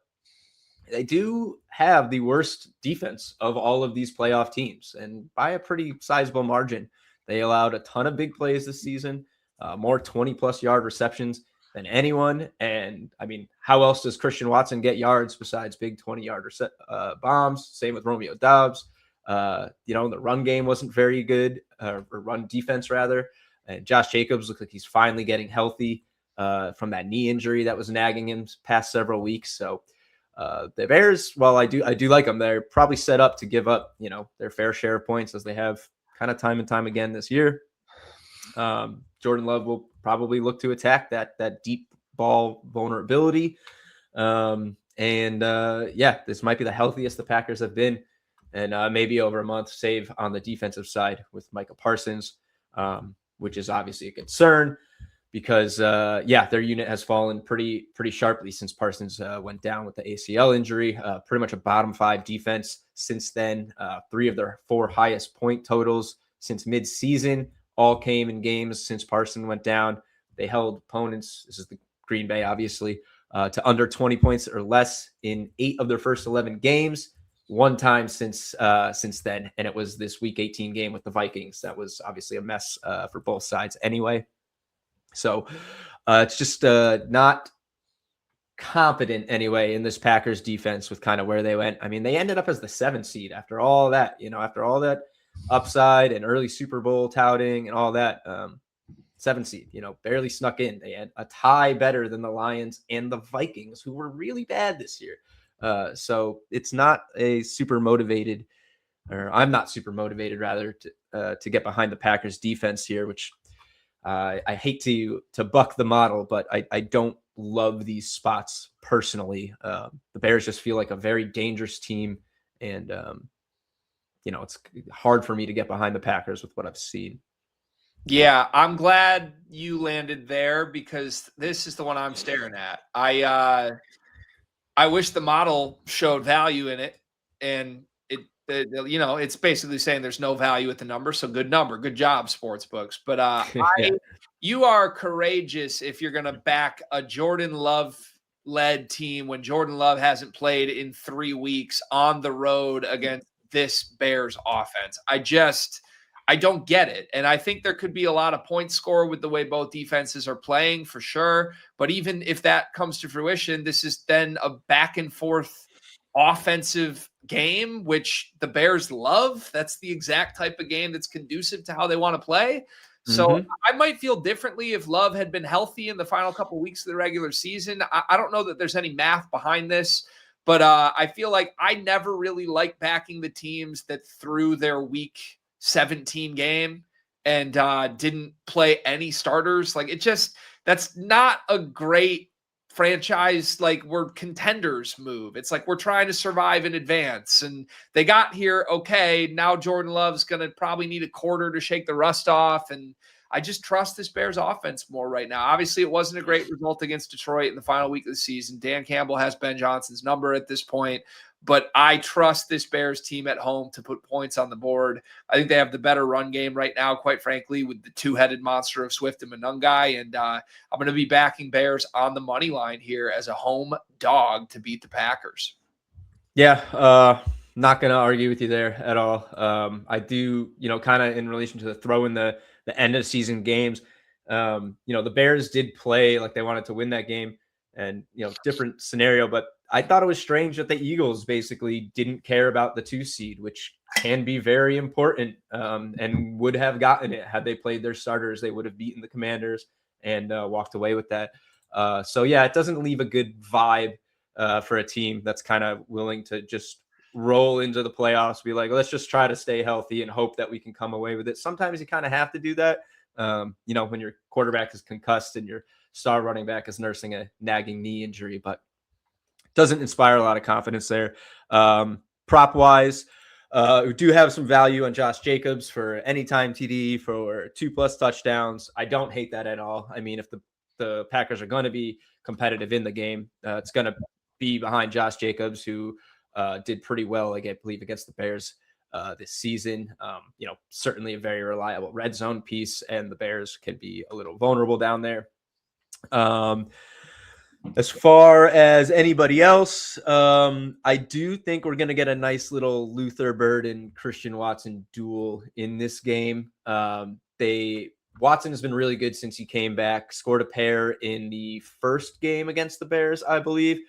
Speaker 3: they do have the worst defense of all of these playoff teams, and by a pretty sizable margin. They allowed a ton of big plays this season, more 20-plus yard receptions than anyone. And, I mean, how else does Christian Watson get yards besides big 20-yard bombs? Same with Romeo Doubs. The run game wasn't very good, or run defense, rather. And Josh Jacobs looks like he's finally getting healthy. from that knee injury that was nagging him past several weeks. So the Bears, while I do like them, they're probably set up to give up, their fair share of points as they have kind of time and time again this year. Jordan Love will probably look to attack that deep ball vulnerability. This might be the healthiest the Packers have been, and maybe over a month, save on the defensive side with Micah Parsons, which is obviously a concern because their unit has fallen pretty sharply since Parsons went down with the ACL injury. Pretty much a bottom 5 defense since then. 3 of their 4 highest point totals since mid-season all came in games since Parsons went down. They held opponents, this is the Green Bay obviously, to under 20 points or less in 8 of their first 11 games. One time since then, and it was this Week 18 game with the Vikings. That was obviously a mess for both sides anyway. So it's just not competent anyway in this Packers defense with kind of where they went. I mean, they ended up as the 7th seed after all that, after all that upside and early Super Bowl touting and all that. 7th seed, barely snuck in. They had a tie better than the Lions and the Vikings, who were really bad this year. So it's not a super motivated, or I'm not super motivated rather to get behind the Packers defense here, which I hate to buck the model, but I don't love these spots personally. The Bears just feel like a very dangerous team, and it's hard for me to get behind the Packers with what I've seen.
Speaker 2: Yeah, I'm glad you landed there because this is the one I'm staring at. I wish the model showed value in it, and it's basically saying there's no value at the number. So good number, good job, sports books. But you are courageous if you're going to back a Jordan Love led team when Jordan Love hasn't played in 3 weeks on the road against this Bears offense. I don't get it. And I think there could be a lot of points scored with the way both defenses are playing for sure. But even if that comes to fruition, this is then a back and forth offensive game, which the Bears love. That's the exact type of game that's conducive to how they want to play. So I might feel differently if Love had been healthy in the final couple of weeks of the regular season. I don't know that there's any math behind this, but I feel like I never really like backing the teams that threw their week 17 game and didn't play any starters. Like that's not a great franchise, like we're contenders move. It's like we're trying to survive in advance, and they got here. Okay, now Jordan Love's going to probably need a quarter to shake the rust off. And I just trust this Bears offense more right now. Obviously, it wasn't a great result against Detroit in the final week of the season. Dan Campbell has Ben Johnson's number at this point, but I trust this Bears team at home to put points on the board. I think they have the better run game right now, quite frankly, with the 2-headed monster of Swift and Monungai. And I'm going to be backing Bears on the money line here as a home dog to beat the Packers.
Speaker 3: Yeah, not going to argue with you there at all. I do, kind of in relation to the throw in the end of season games, the Bears did play like they wanted to win that game, and, different scenario, but I thought it was strange that the Eagles basically didn't care about the 2 seed, which can be very important, and would have gotten it had they played their starters. They would have beaten the Commanders and walked away with that. It doesn't leave a good vibe for a team that's kind of willing to just roll into the playoffs, be like, let's just try to stay healthy and hope that we can come away with it. Sometimes you kind of have to do that, when your quarterback is concussed and your star running back is nursing a nagging knee injury, but doesn't inspire a lot of confidence there. Prop wise, we do have some value on Josh Jacobs for anytime TD for 2+ touchdowns. I don't hate that at all. I mean, if the Packers are going to be competitive in the game, it's going to be behind Josh Jacobs, who did pretty well, I believe, against the Bears this season. Certainly a very reliable red zone piece, and the Bears can be a little vulnerable down there. As far as anybody else, I do think we're going to get a nice little Luther Bird and Christian Watson duel in this game. Watson has been really good since he came back, scored a pair in the first game against the Bears, I believe.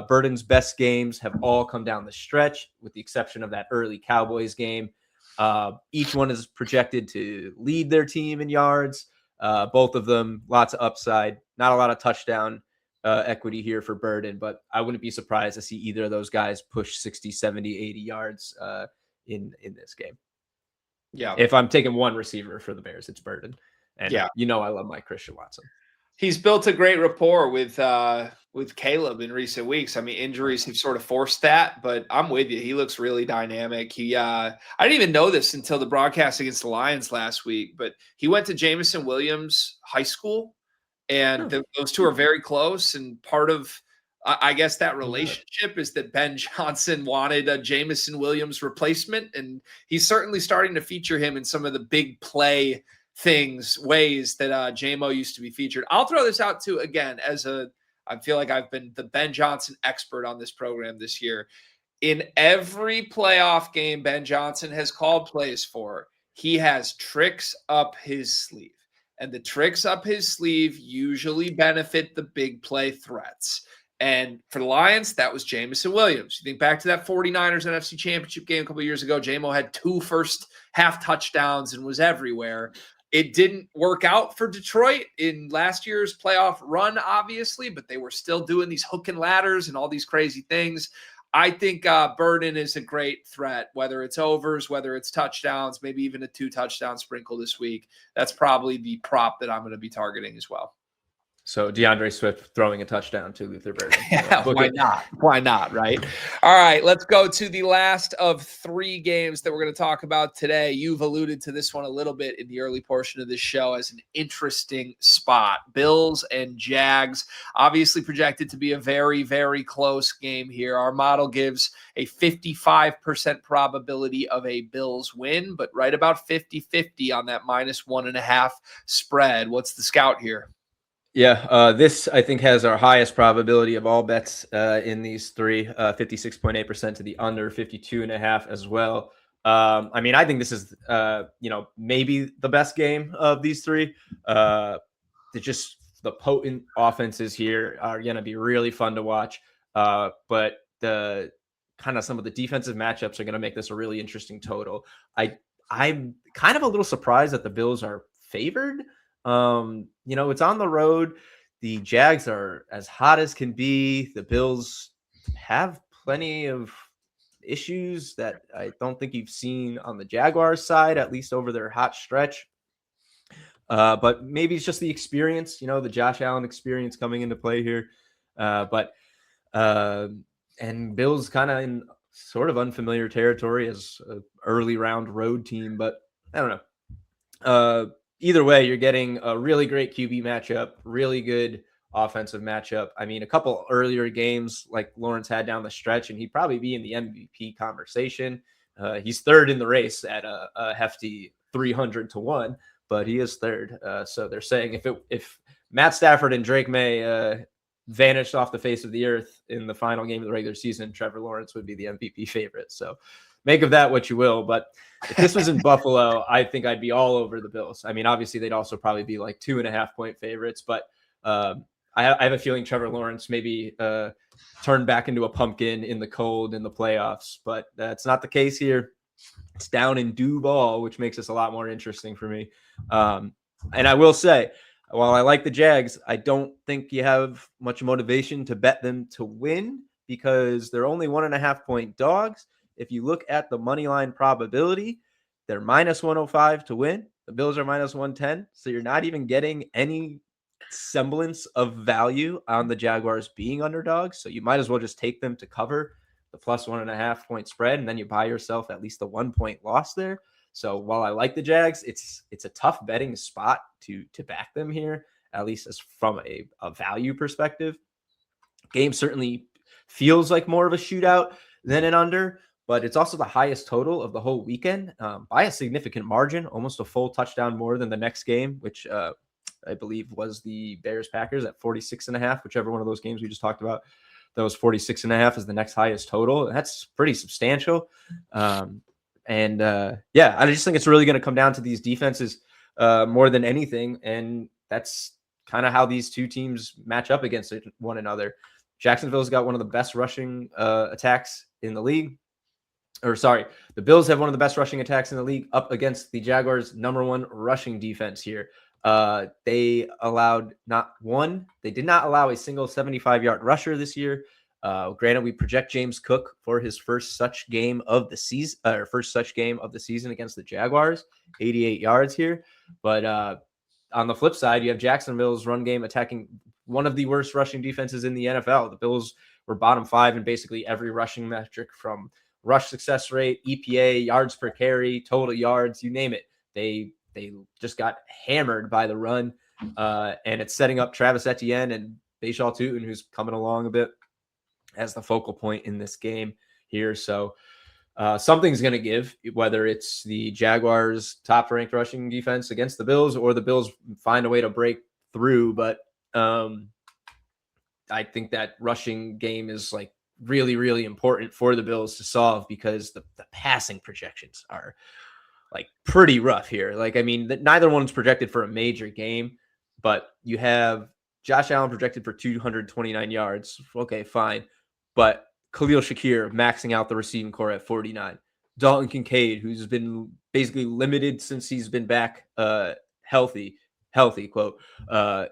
Speaker 3: Burden's best games have all come down the stretch, with the exception of that early Cowboys game. Each one is projected to lead their team in yards. Both of them, lots of upside. Not a lot of touchdown equity here for Burden, but I wouldn't be surprised to see either of those guys push 60, 70, 80 yards in this game.
Speaker 2: Yeah.
Speaker 3: If I'm taking one receiver for the Bears, it's Burden. And
Speaker 2: yeah,
Speaker 3: I love my Christian Watson.
Speaker 2: He's built a great rapport with Caleb in recent weeks. I mean, injuries have sort of forced that, but I'm with you. He looks really dynamic. I didn't even know this until the broadcast against the Lions last week, but he went to Jameson Williams High School, and those two are very close. And part of, I guess, that relationship is that Ben Johnson wanted a Jameson Williams replacement, and he's certainly starting to feature him in some of the big play ways that JMO used to be featured. I'll throw this out too, again, I feel like I've been the Ben Johnson expert on this program this year. In every playoff game Ben Johnson has called plays for, he has tricks up his sleeve. And the tricks up his sleeve usually benefit the big play threats. And for the Lions, that was Jameson Williams. You think back to that 49ers NFC Championship game a couple of years ago, JMO had 2 first half touchdowns and was everywhere. It didn't work out for Detroit in last year's playoff run, obviously, but they were still doing these hook and ladders and all these crazy things. I think Burden is a great threat, whether it's overs, whether it's touchdowns, maybe even a 2-touchdown sprinkle this week. That's probably the prop that I'm going to be targeting as well.
Speaker 3: So DeAndre Swift throwing a touchdown to Luther Burden.
Speaker 2: Yeah, why not? Why not, right? All right, let's go to the last of 3 games that we're going to talk about today. You've alluded to this one a little bit in the early portion of this show as an interesting spot. Bills and Jags, obviously projected to be a very, very close game here. Our model gives a 55% probability of a Bills win, but right about 50-50 on that -1.5 spread. What's the scout here?
Speaker 3: Yeah, this I think has our highest probability of all bets in these 3, 56.8% to the under, 52.5 as well. I mean, I think this is, maybe the best game of these 3. The potent offenses here are going to be really fun to watch. But the kind of some of the defensive matchups are going to make this a really interesting total. I'm kind of a little surprised that the Bills are favored. It's on the road. The Jags are as hot as can be. The Bills have plenty of issues that I don't think you've seen on the Jaguars side, at least over their hot stretch. But maybe it's just the experience, the Josh Allen experience coming into play here. And Bills kind of in sort of unfamiliar territory as an early round road team, but I don't know. Either way, you're getting a really great QB matchup, really good offensive matchup. I mean, a couple earlier games like Lawrence had down the stretch, and he'd probably be in the MVP conversation. He's third in the race at a hefty 300-1, but he is third. So they're saying if Matt Stafford and Drake May vanished off the face of the earth in the final game of the regular season, Trevor Lawrence would be the MVP favorite. So make of that what you will. But if this was in Buffalo, I think I'd be all over the Bills. I mean, obviously, they'd also probably be like 2.5-point favorites. But I have a feeling Trevor Lawrence maybe turned back into a pumpkin in the cold in the playoffs. But that's not the case here. It's down in Duval, which makes this a lot more interesting for me. And I will say, while I like the Jags, I don't think you have much motivation to bet them to win because they're only 1.5-point dogs. If you look at the money line probability, they're -105 to win. The Bills are -110. So you're not even getting any semblance of value on the Jaguars being underdogs. So you might as well just take them to cover the +1.5-point spread. And then you buy yourself at least a 1-point loss there. So while I like the Jags, it's a tough betting spot to back them here, at least as from a value perspective. Game certainly feels like more of a shootout than an under. But it's also the highest total of the whole weekend by a significant margin, almost a full touchdown more than the next game, which I believe was the Bears-Packers at 46.5, whichever one of those games we just talked about. That was 46.5 is the next highest total. That's pretty substantial. I just think it's really going to come down to these defenses more than anything. And that's kind of how these two teams match up against one another. Jacksonville's got one of the best rushing attacks in the league. The Bills have one of the best rushing attacks in the league up against the Jaguars' #1 rushing defense here. They did not allow a single 75-yard rusher this year. Granted, we project James Cook for his first such game of the season, against the Jaguars, 88 yards here. But on the flip side, you have Jacksonville's run game attacking one of the worst rushing defenses in the NFL. The Bills were bottom 5 in basically every rushing metric, from rush success rate, EPA, yards per carry, total yards, you name it. They just got hammered by the run, and it's setting up Travis Etienne and Bashaw Tutin, who's coming along a bit, as the focal point in this game here. So something's going to give, whether it's the Jaguars' top-ranked rushing defense against the Bills, or the Bills find a way to break through. But I think that rushing game is like really, really important for the Bills to solve, because the passing projections are like pretty rough here. Like, I mean, neither one's projected for a major game, but you have Josh Allen projected for 229 yards. Okay, fine. But Khalil Shakir maxing out the receiving core at 49. Dalton Kincaid, who's been basically limited since he's been back healthy quote,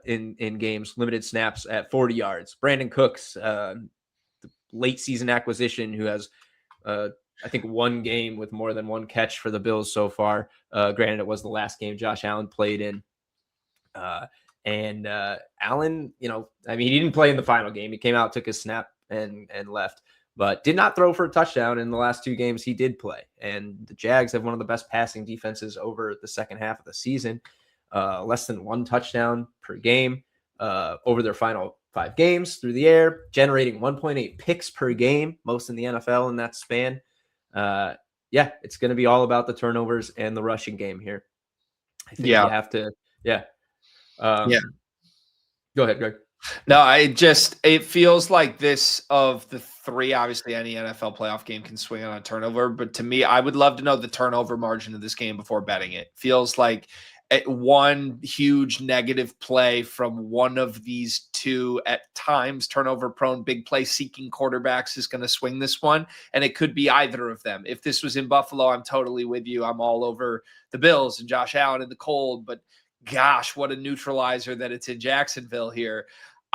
Speaker 3: in games, limited snaps at 40 yards. Brandon Cooks, the late season acquisition, who has I think one game with more than one catch for the Bills so far. Granted, it was the last game Josh Allen played in. And Allen, he didn't play in the final game. He came out, took his snap, and left, but did not throw for a touchdown in the last 2 games he did play. And the Jags have one of the best passing defenses over the second half of the season. Less than 1 touchdown per game over their final 5 games through the air, generating 1.8 picks per game, most in the NFL in that span. It's going to be all about the turnovers and the rushing game here. I think you have to, Go ahead, Greg.
Speaker 2: No, it feels like this, of the 3, obviously any NFL playoff game can swing on a turnover, but to me, I would love to know the turnover margin of this game before betting it. Feels like one huge negative play from one of these 2, at times turnover prone, big play seeking quarterbacks, is going to swing this one. And it could be either of them. If this was in Buffalo, I'm totally with you. I'm all over the Bills and Josh Allen in the cold, but gosh, what a neutralizer that it's in Jacksonville here.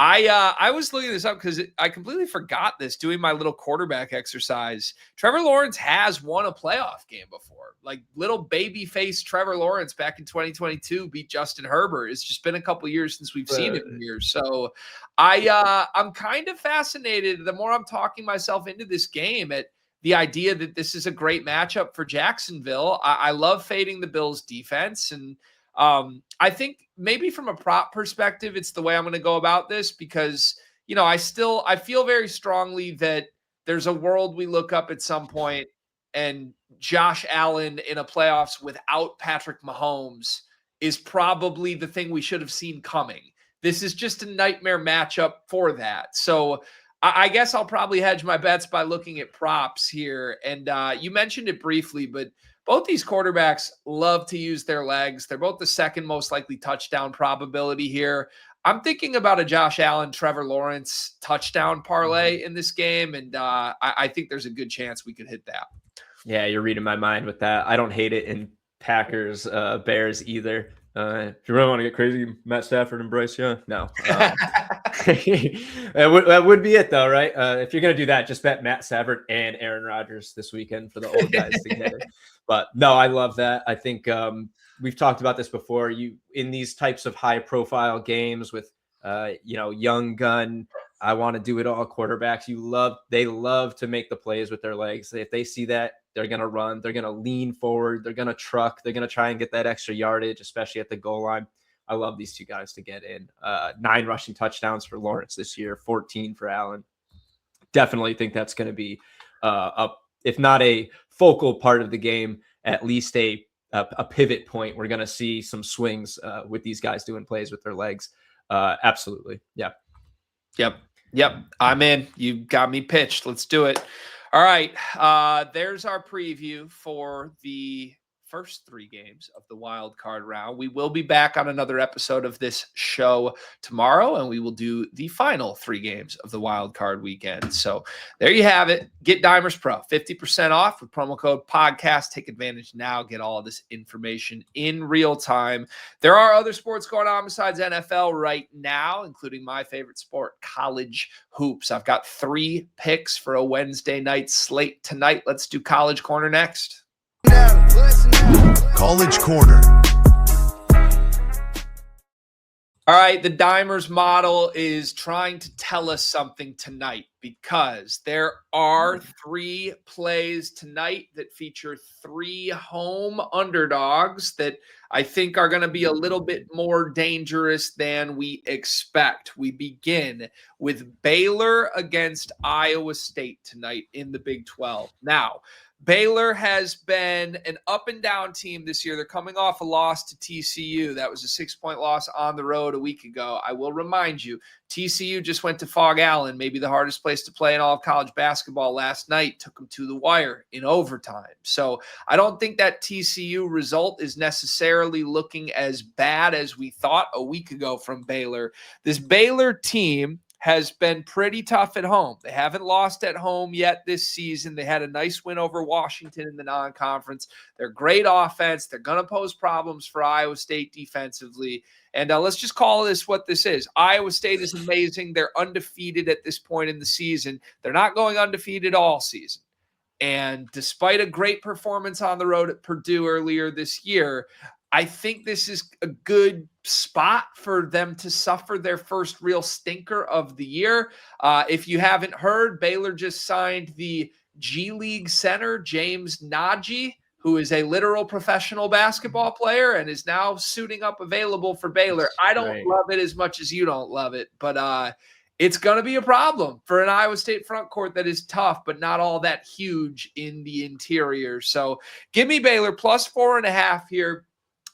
Speaker 2: I was looking this up because I completely forgot this doing my little quarterback exercise. Trevor Lawrence has won a playoff game before. Like, little baby face Trevor Lawrence back in 2022 beat Justin Herbert. It's just been a couple years since we've seen him here. So I'm kind of fascinated. The more I'm talking myself into this game, at the idea that this is a great matchup for Jacksonville. I love fading the Bills defense, and I think maybe from a prop perspective, it's the way I'm going to go about this, because, I feel very strongly that there's a world we look up at some point and Josh Allen in a playoffs without Patrick Mahomes is probably the thing we should have seen coming. This is just a nightmare matchup for that. So I guess I'll probably hedge my bets by looking at props here. And you mentioned it briefly, but both these quarterbacks love to use their legs. They're both the second most likely touchdown probability here. I'm thinking about a Josh Allen, Trevor Lawrence touchdown parlay in this game, and I think there's a good chance we could hit that.
Speaker 3: Yeah, you're reading my mind with that. I don't hate it in Packers, Bears either. If you really want to get crazy, Matt Stafford and Bryce Young. No. That would be it, though, right? If you're going to do that, just bet Matt Stafford and Aaron Rodgers this weekend for the old guys together. But no, I love that. I think we've talked about this before. In these types of high-profile games with, young gun, I want to do it all quarterbacks. They love to make the plays with their legs. If they see that, they're going to run. They're going to lean forward. They're going to truck. They're going to try and get that extra yardage, especially at the goal line. I love these 2 guys to get in. 9 rushing touchdowns for Lawrence this year, 14 for Allen. Definitely think that's going to be if not a focal part of the game, at least a pivot point. We're going to see some swings with these guys doing plays with their legs. Absolutely. Yeah.
Speaker 2: Yep. I'm in. You got me pitched. Let's do it. All right. There's our preview for the first 3 games of the wild card round. We will be back on another episode of this show tomorrow, and we will do the final 3 games of the wild card weekend. So there you have it. Get Dimers Pro 50% off with promo code podcast. Take advantage now. Get all of this information in real time. There are other sports going on besides NFL right now, including my favorite sport, college hoops. I've got 3 picks for a Wednesday night slate tonight. Let's do College Corner next.
Speaker 1: College Corner.
Speaker 2: All right, the Dimers model is trying to tell us something tonight because there are 3 plays tonight that feature 3 home underdogs that I think are going to be a little bit more dangerous than we expect. We begin with Baylor against Iowa State tonight in the Big 12. Now, Baylor has been an up and down team this year. They're coming off a loss to TCU. That was a 6-point loss on the road a week ago. I will remind you, TCU just went to Fog Allen, maybe the hardest place to play in all of college basketball last night, took them to the wire in overtime. So I don't think that TCU result is necessarily looking as bad as we thought a week ago from Baylor. This Baylor team has been pretty tough at home. They haven't lost at home yet this season. They had a nice win over Washington in the non-conference. They're great offense. They're going to pose problems for Iowa State defensively. And let's just call this what this is. Iowa State is amazing. They're undefeated at this point in the season. They're not going undefeated all season. And despite a great performance on the road at Purdue earlier this year, I think this is a good spot for them to suffer their first real stinker of the year. If you haven't heard, Baylor just signed the G League center, James Nagy, who is a literal professional basketball player and is now suiting up available for Baylor. I don't love it as much as you don't love it, but it's going to be a problem for an Iowa State front court that is tough, but not all that huge in the interior. So give me Baylor plus 4.5 here.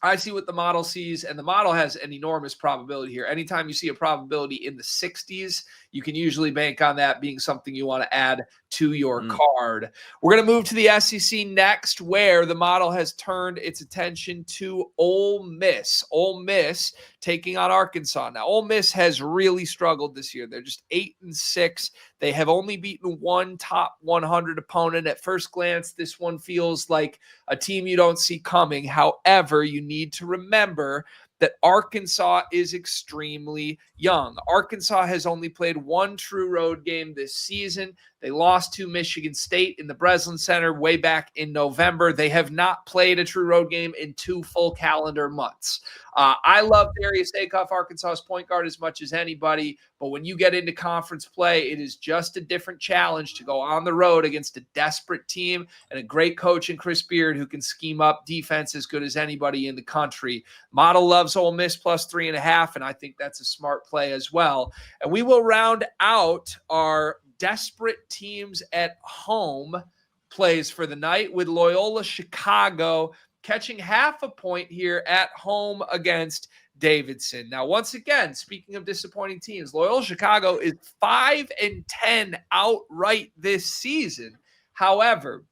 Speaker 2: I see what the model sees, and the model has an enormous probability here. Anytime you see a probability in the 60s, you can usually bank on that being something you want to add to your card. We're going to move to the SEC next, where the model has turned its attention to Ole Miss. Ole Miss taking on Arkansas. Now, Ole Miss has really struggled this year. They're just 8-6. They have only beaten one top 100 opponent. At first glance, this one feels like a team you don't see coming. However, you need to remember that Arkansas is extremely young. Arkansas has only played 1 true road game this season. They lost to Michigan State in the Breslin Center way back in November. They have not played a true road game in 2 full calendar months. I love Darius Acuff, Arkansas's point guard, as much as anybody, but when you get into conference play, it is just a different challenge to go on the road against a desperate team and a great coach in Chris Beard who can scheme up defense as good as anybody in the country. Model loves Ole Miss plus 3.5, and I think that's a smart play as well. And we will round out our desperate teams at home plays for the night with Loyola Chicago catching 0.5 point here at home against Davidson. Now, once again, speaking of disappointing teams, Loyola Chicago is 5-10 outright this season. However,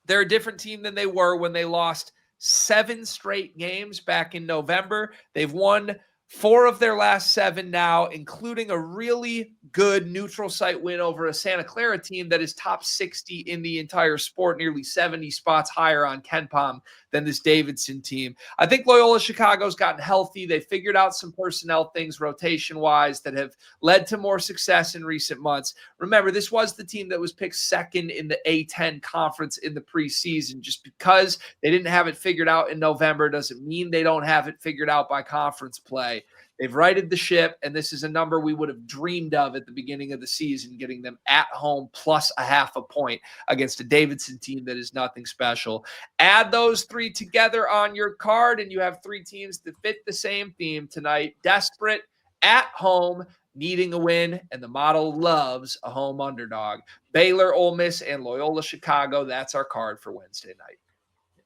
Speaker 2: they're a different team than they were when they lost 7 straight games back in November. They've won 4 of their last 7 now, including a really good neutral site win over a Santa Clara team that is top 60 in the entire sport, nearly 70 spots higher on KenPom than this Davidson team. I think Loyola Chicago's gotten healthy. They figured out some personnel things rotation-wise that have led to more success in recent months. Remember, this was the team that was picked second in the A-10 conference in the preseason. Just because they didn't have it figured out in November doesn't mean they don't have it figured out by conference play. They've righted the ship, and this is a number we would have dreamed of at the beginning of the season, getting them at home plus 0.5 point against a Davidson team that is nothing special. Add those 3 together on your card, and you have 3 teams that fit the same theme tonight. Desperate, at home, needing a win, and the model loves a home underdog. Baylor, Ole Miss, and Loyola Chicago, that's our card for Wednesday night.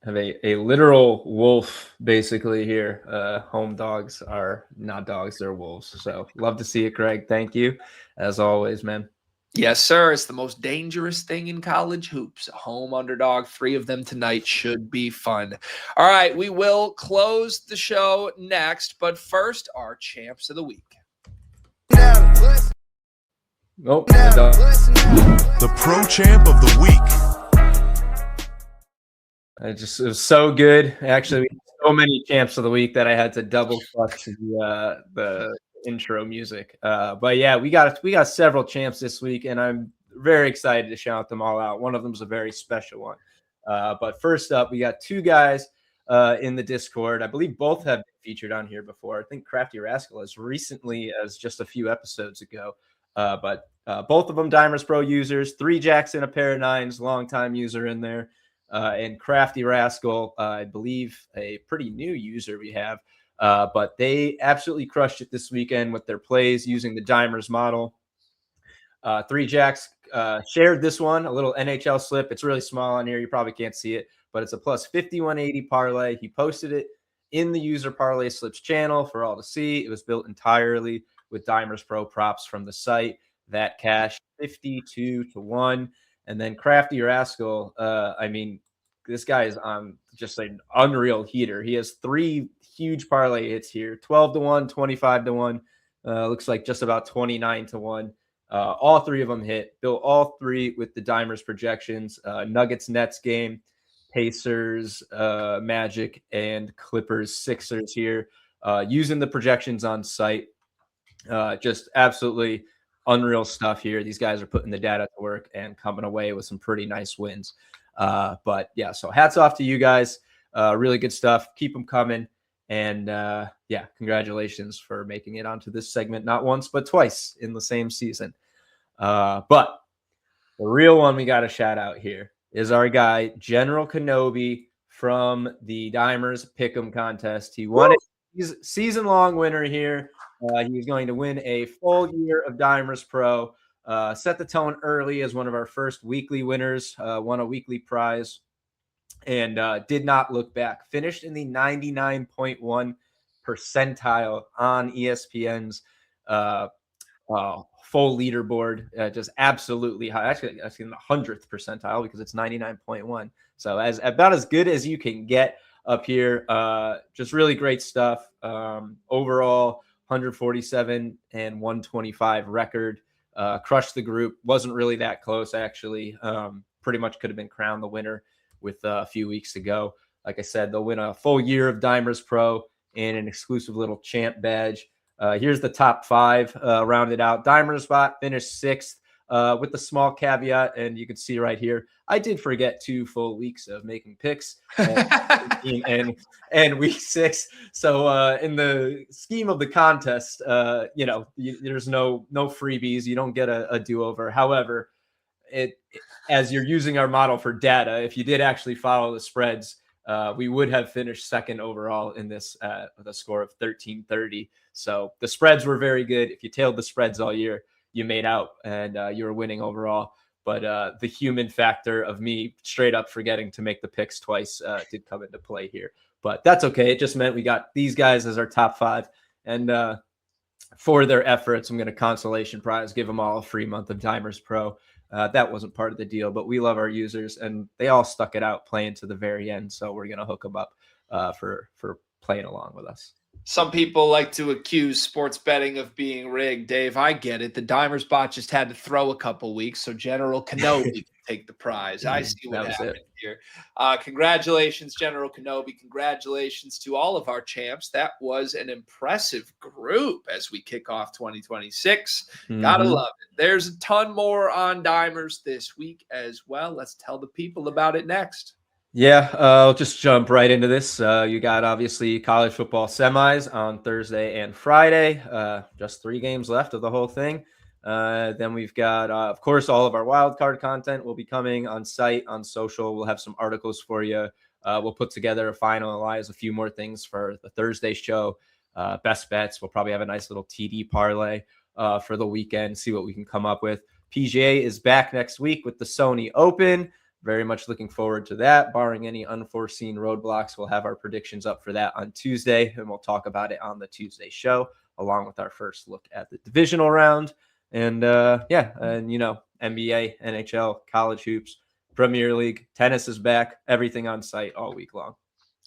Speaker 3: Have a literal wolf basically here. Home dogs are not dogs, they're wolves. So love to see it, Greg. Thank you as always, man.
Speaker 2: Yes, sir. It's the most dangerous thing in college hoops. A home underdog. 3 of them tonight should be fun. All right, we will close the show next, but first, our champs of the week.
Speaker 3: Nope.
Speaker 1: The pro champ of the week.
Speaker 3: It was so good. Actually, we had so many champs of the week that I had to double clutch the intro music. But yeah, we got several champs this week, and I'm very excited to shout them all out. One of them is a very special one. But first up, we got 2 guys in the Discord. I believe both have been featured on here before. I think Crafty Rascal as recently as just a few episodes ago. But both of them Dimers Pro users. 3 jacks and a pair of 9s, longtime user in there. And Crafty Rascal, I believe a pretty new user we have. But they absolutely crushed it this weekend with their plays using the Dimers model. 3 jacks shared this one, a little NHL slip. It's really small on here. You probably can't see it, but it's a plus 5180 parlay. He posted it in the user parlay slips channel for all to see. It was built entirely with Dimers Pro props from the site. That cash 52-1. And then Crafty Rascal, I mean, this guy is on just an unreal heater. He has 3 huge parlay hits here: 12-1, 25-1. Looks like just about 29-1. All 3 of them hit. Built all 3 with the Dimers projections. Nuggets Nets game, Pacers, Magic, and Clippers Sixers here. Using the projections on site. Just absolutely unreal stuff here. These guys are putting the data to work and coming away with some pretty nice wins. But yeah, so hats off to you guys. Really good stuff. Keep them coming. And yeah, congratulations for making it onto this segment, not once, but twice in the same season. But the real one we got to shout out here is our guy, General Kenobi from the Dimers Pick'em contest. He won it. He's season-long winner here. He's going to win a full year of Dimers Pro. Set the tone early as one of our first weekly winners, won a weekly prize, and did not look back. Finished in the 99.1 percentile on ESPN's full leaderboard. Just absolutely high. Actually, that's in the 100th percentile because it's 99.1. So about as good as you can get up here. Just really great stuff. Overall, 147 and 125 record. Crushed the group. Wasn't really that close, actually. Pretty much could have been crowned the winner with a few weeks to go. Like I said, they'll win a full year of Dimers Pro and an exclusive little champ badge. Here's the top 5 rounded out. Dimers spot finished 6th with the small caveat, and you can see right here, I did forget 2 full weeks of making picks and week 6. So in the scheme of the contest, there's no freebies. You don't get a do-over. However, as you're using our model for data, if you did actually follow the spreads, we would have finished 2nd overall in this with a score of 1330. So the spreads were very good. If you tailed the spreads all year, you made out and you were winning overall. But the human factor of me straight up forgetting to make the picks twice did come into play here. But that's okay. It just meant we got these guys as our top 5. And for their efforts, I'm going to consolation prize, give them all a free month of Dimers Pro. That wasn't part of the deal, but we love our users, and they all stuck it out playing to the very end. So we're going to hook them up for playing along with us.
Speaker 2: Some people like to accuse sports betting of being rigged. Dave, I get it. The Dimers bot just had to throw a couple weeks, so General Kenobi can take the prize. I see what happened here. Congratulations, General Kenobi. Congratulations to all of our champs. That was an impressive group as we kick off 2026. Gotta love it. There's a ton more on Dimers this week as well. Let's tell the people about it next.
Speaker 3: Yeah, I'll just jump right into this. You got obviously college football semis on Thursday and Friday. Just 3 games left of the whole thing. Then we've got, of course, all of our wild card content will be coming on site, on social. We'll have some articles for you. We'll put together finalize a few more things for the Thursday show. Best bets. We'll probably have a nice little TD parlay for the weekend, see what we can come up with. PGA is back next week with the Sony Open. Very much looking forward to that. Barring any unforeseen roadblocks, we'll have our predictions up for that on Tuesday, and we'll talk about it on the Tuesday show, along with our first look at the divisional round. And and NBA, NHL, college hoops, Premier League, tennis is back. Everything on site all week long.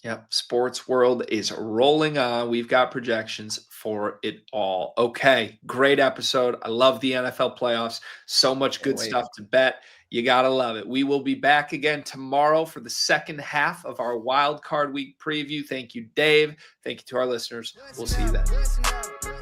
Speaker 2: Yep. Sports world is rolling on. We've got projections for it all. Okay. Great episode. I love the NFL playoffs. So much good stuff to bet. You got to love it. We will be back again tomorrow for the second half of our wild card week preview. Thank you, Dave. Thank you to our listeners. We'll see you then.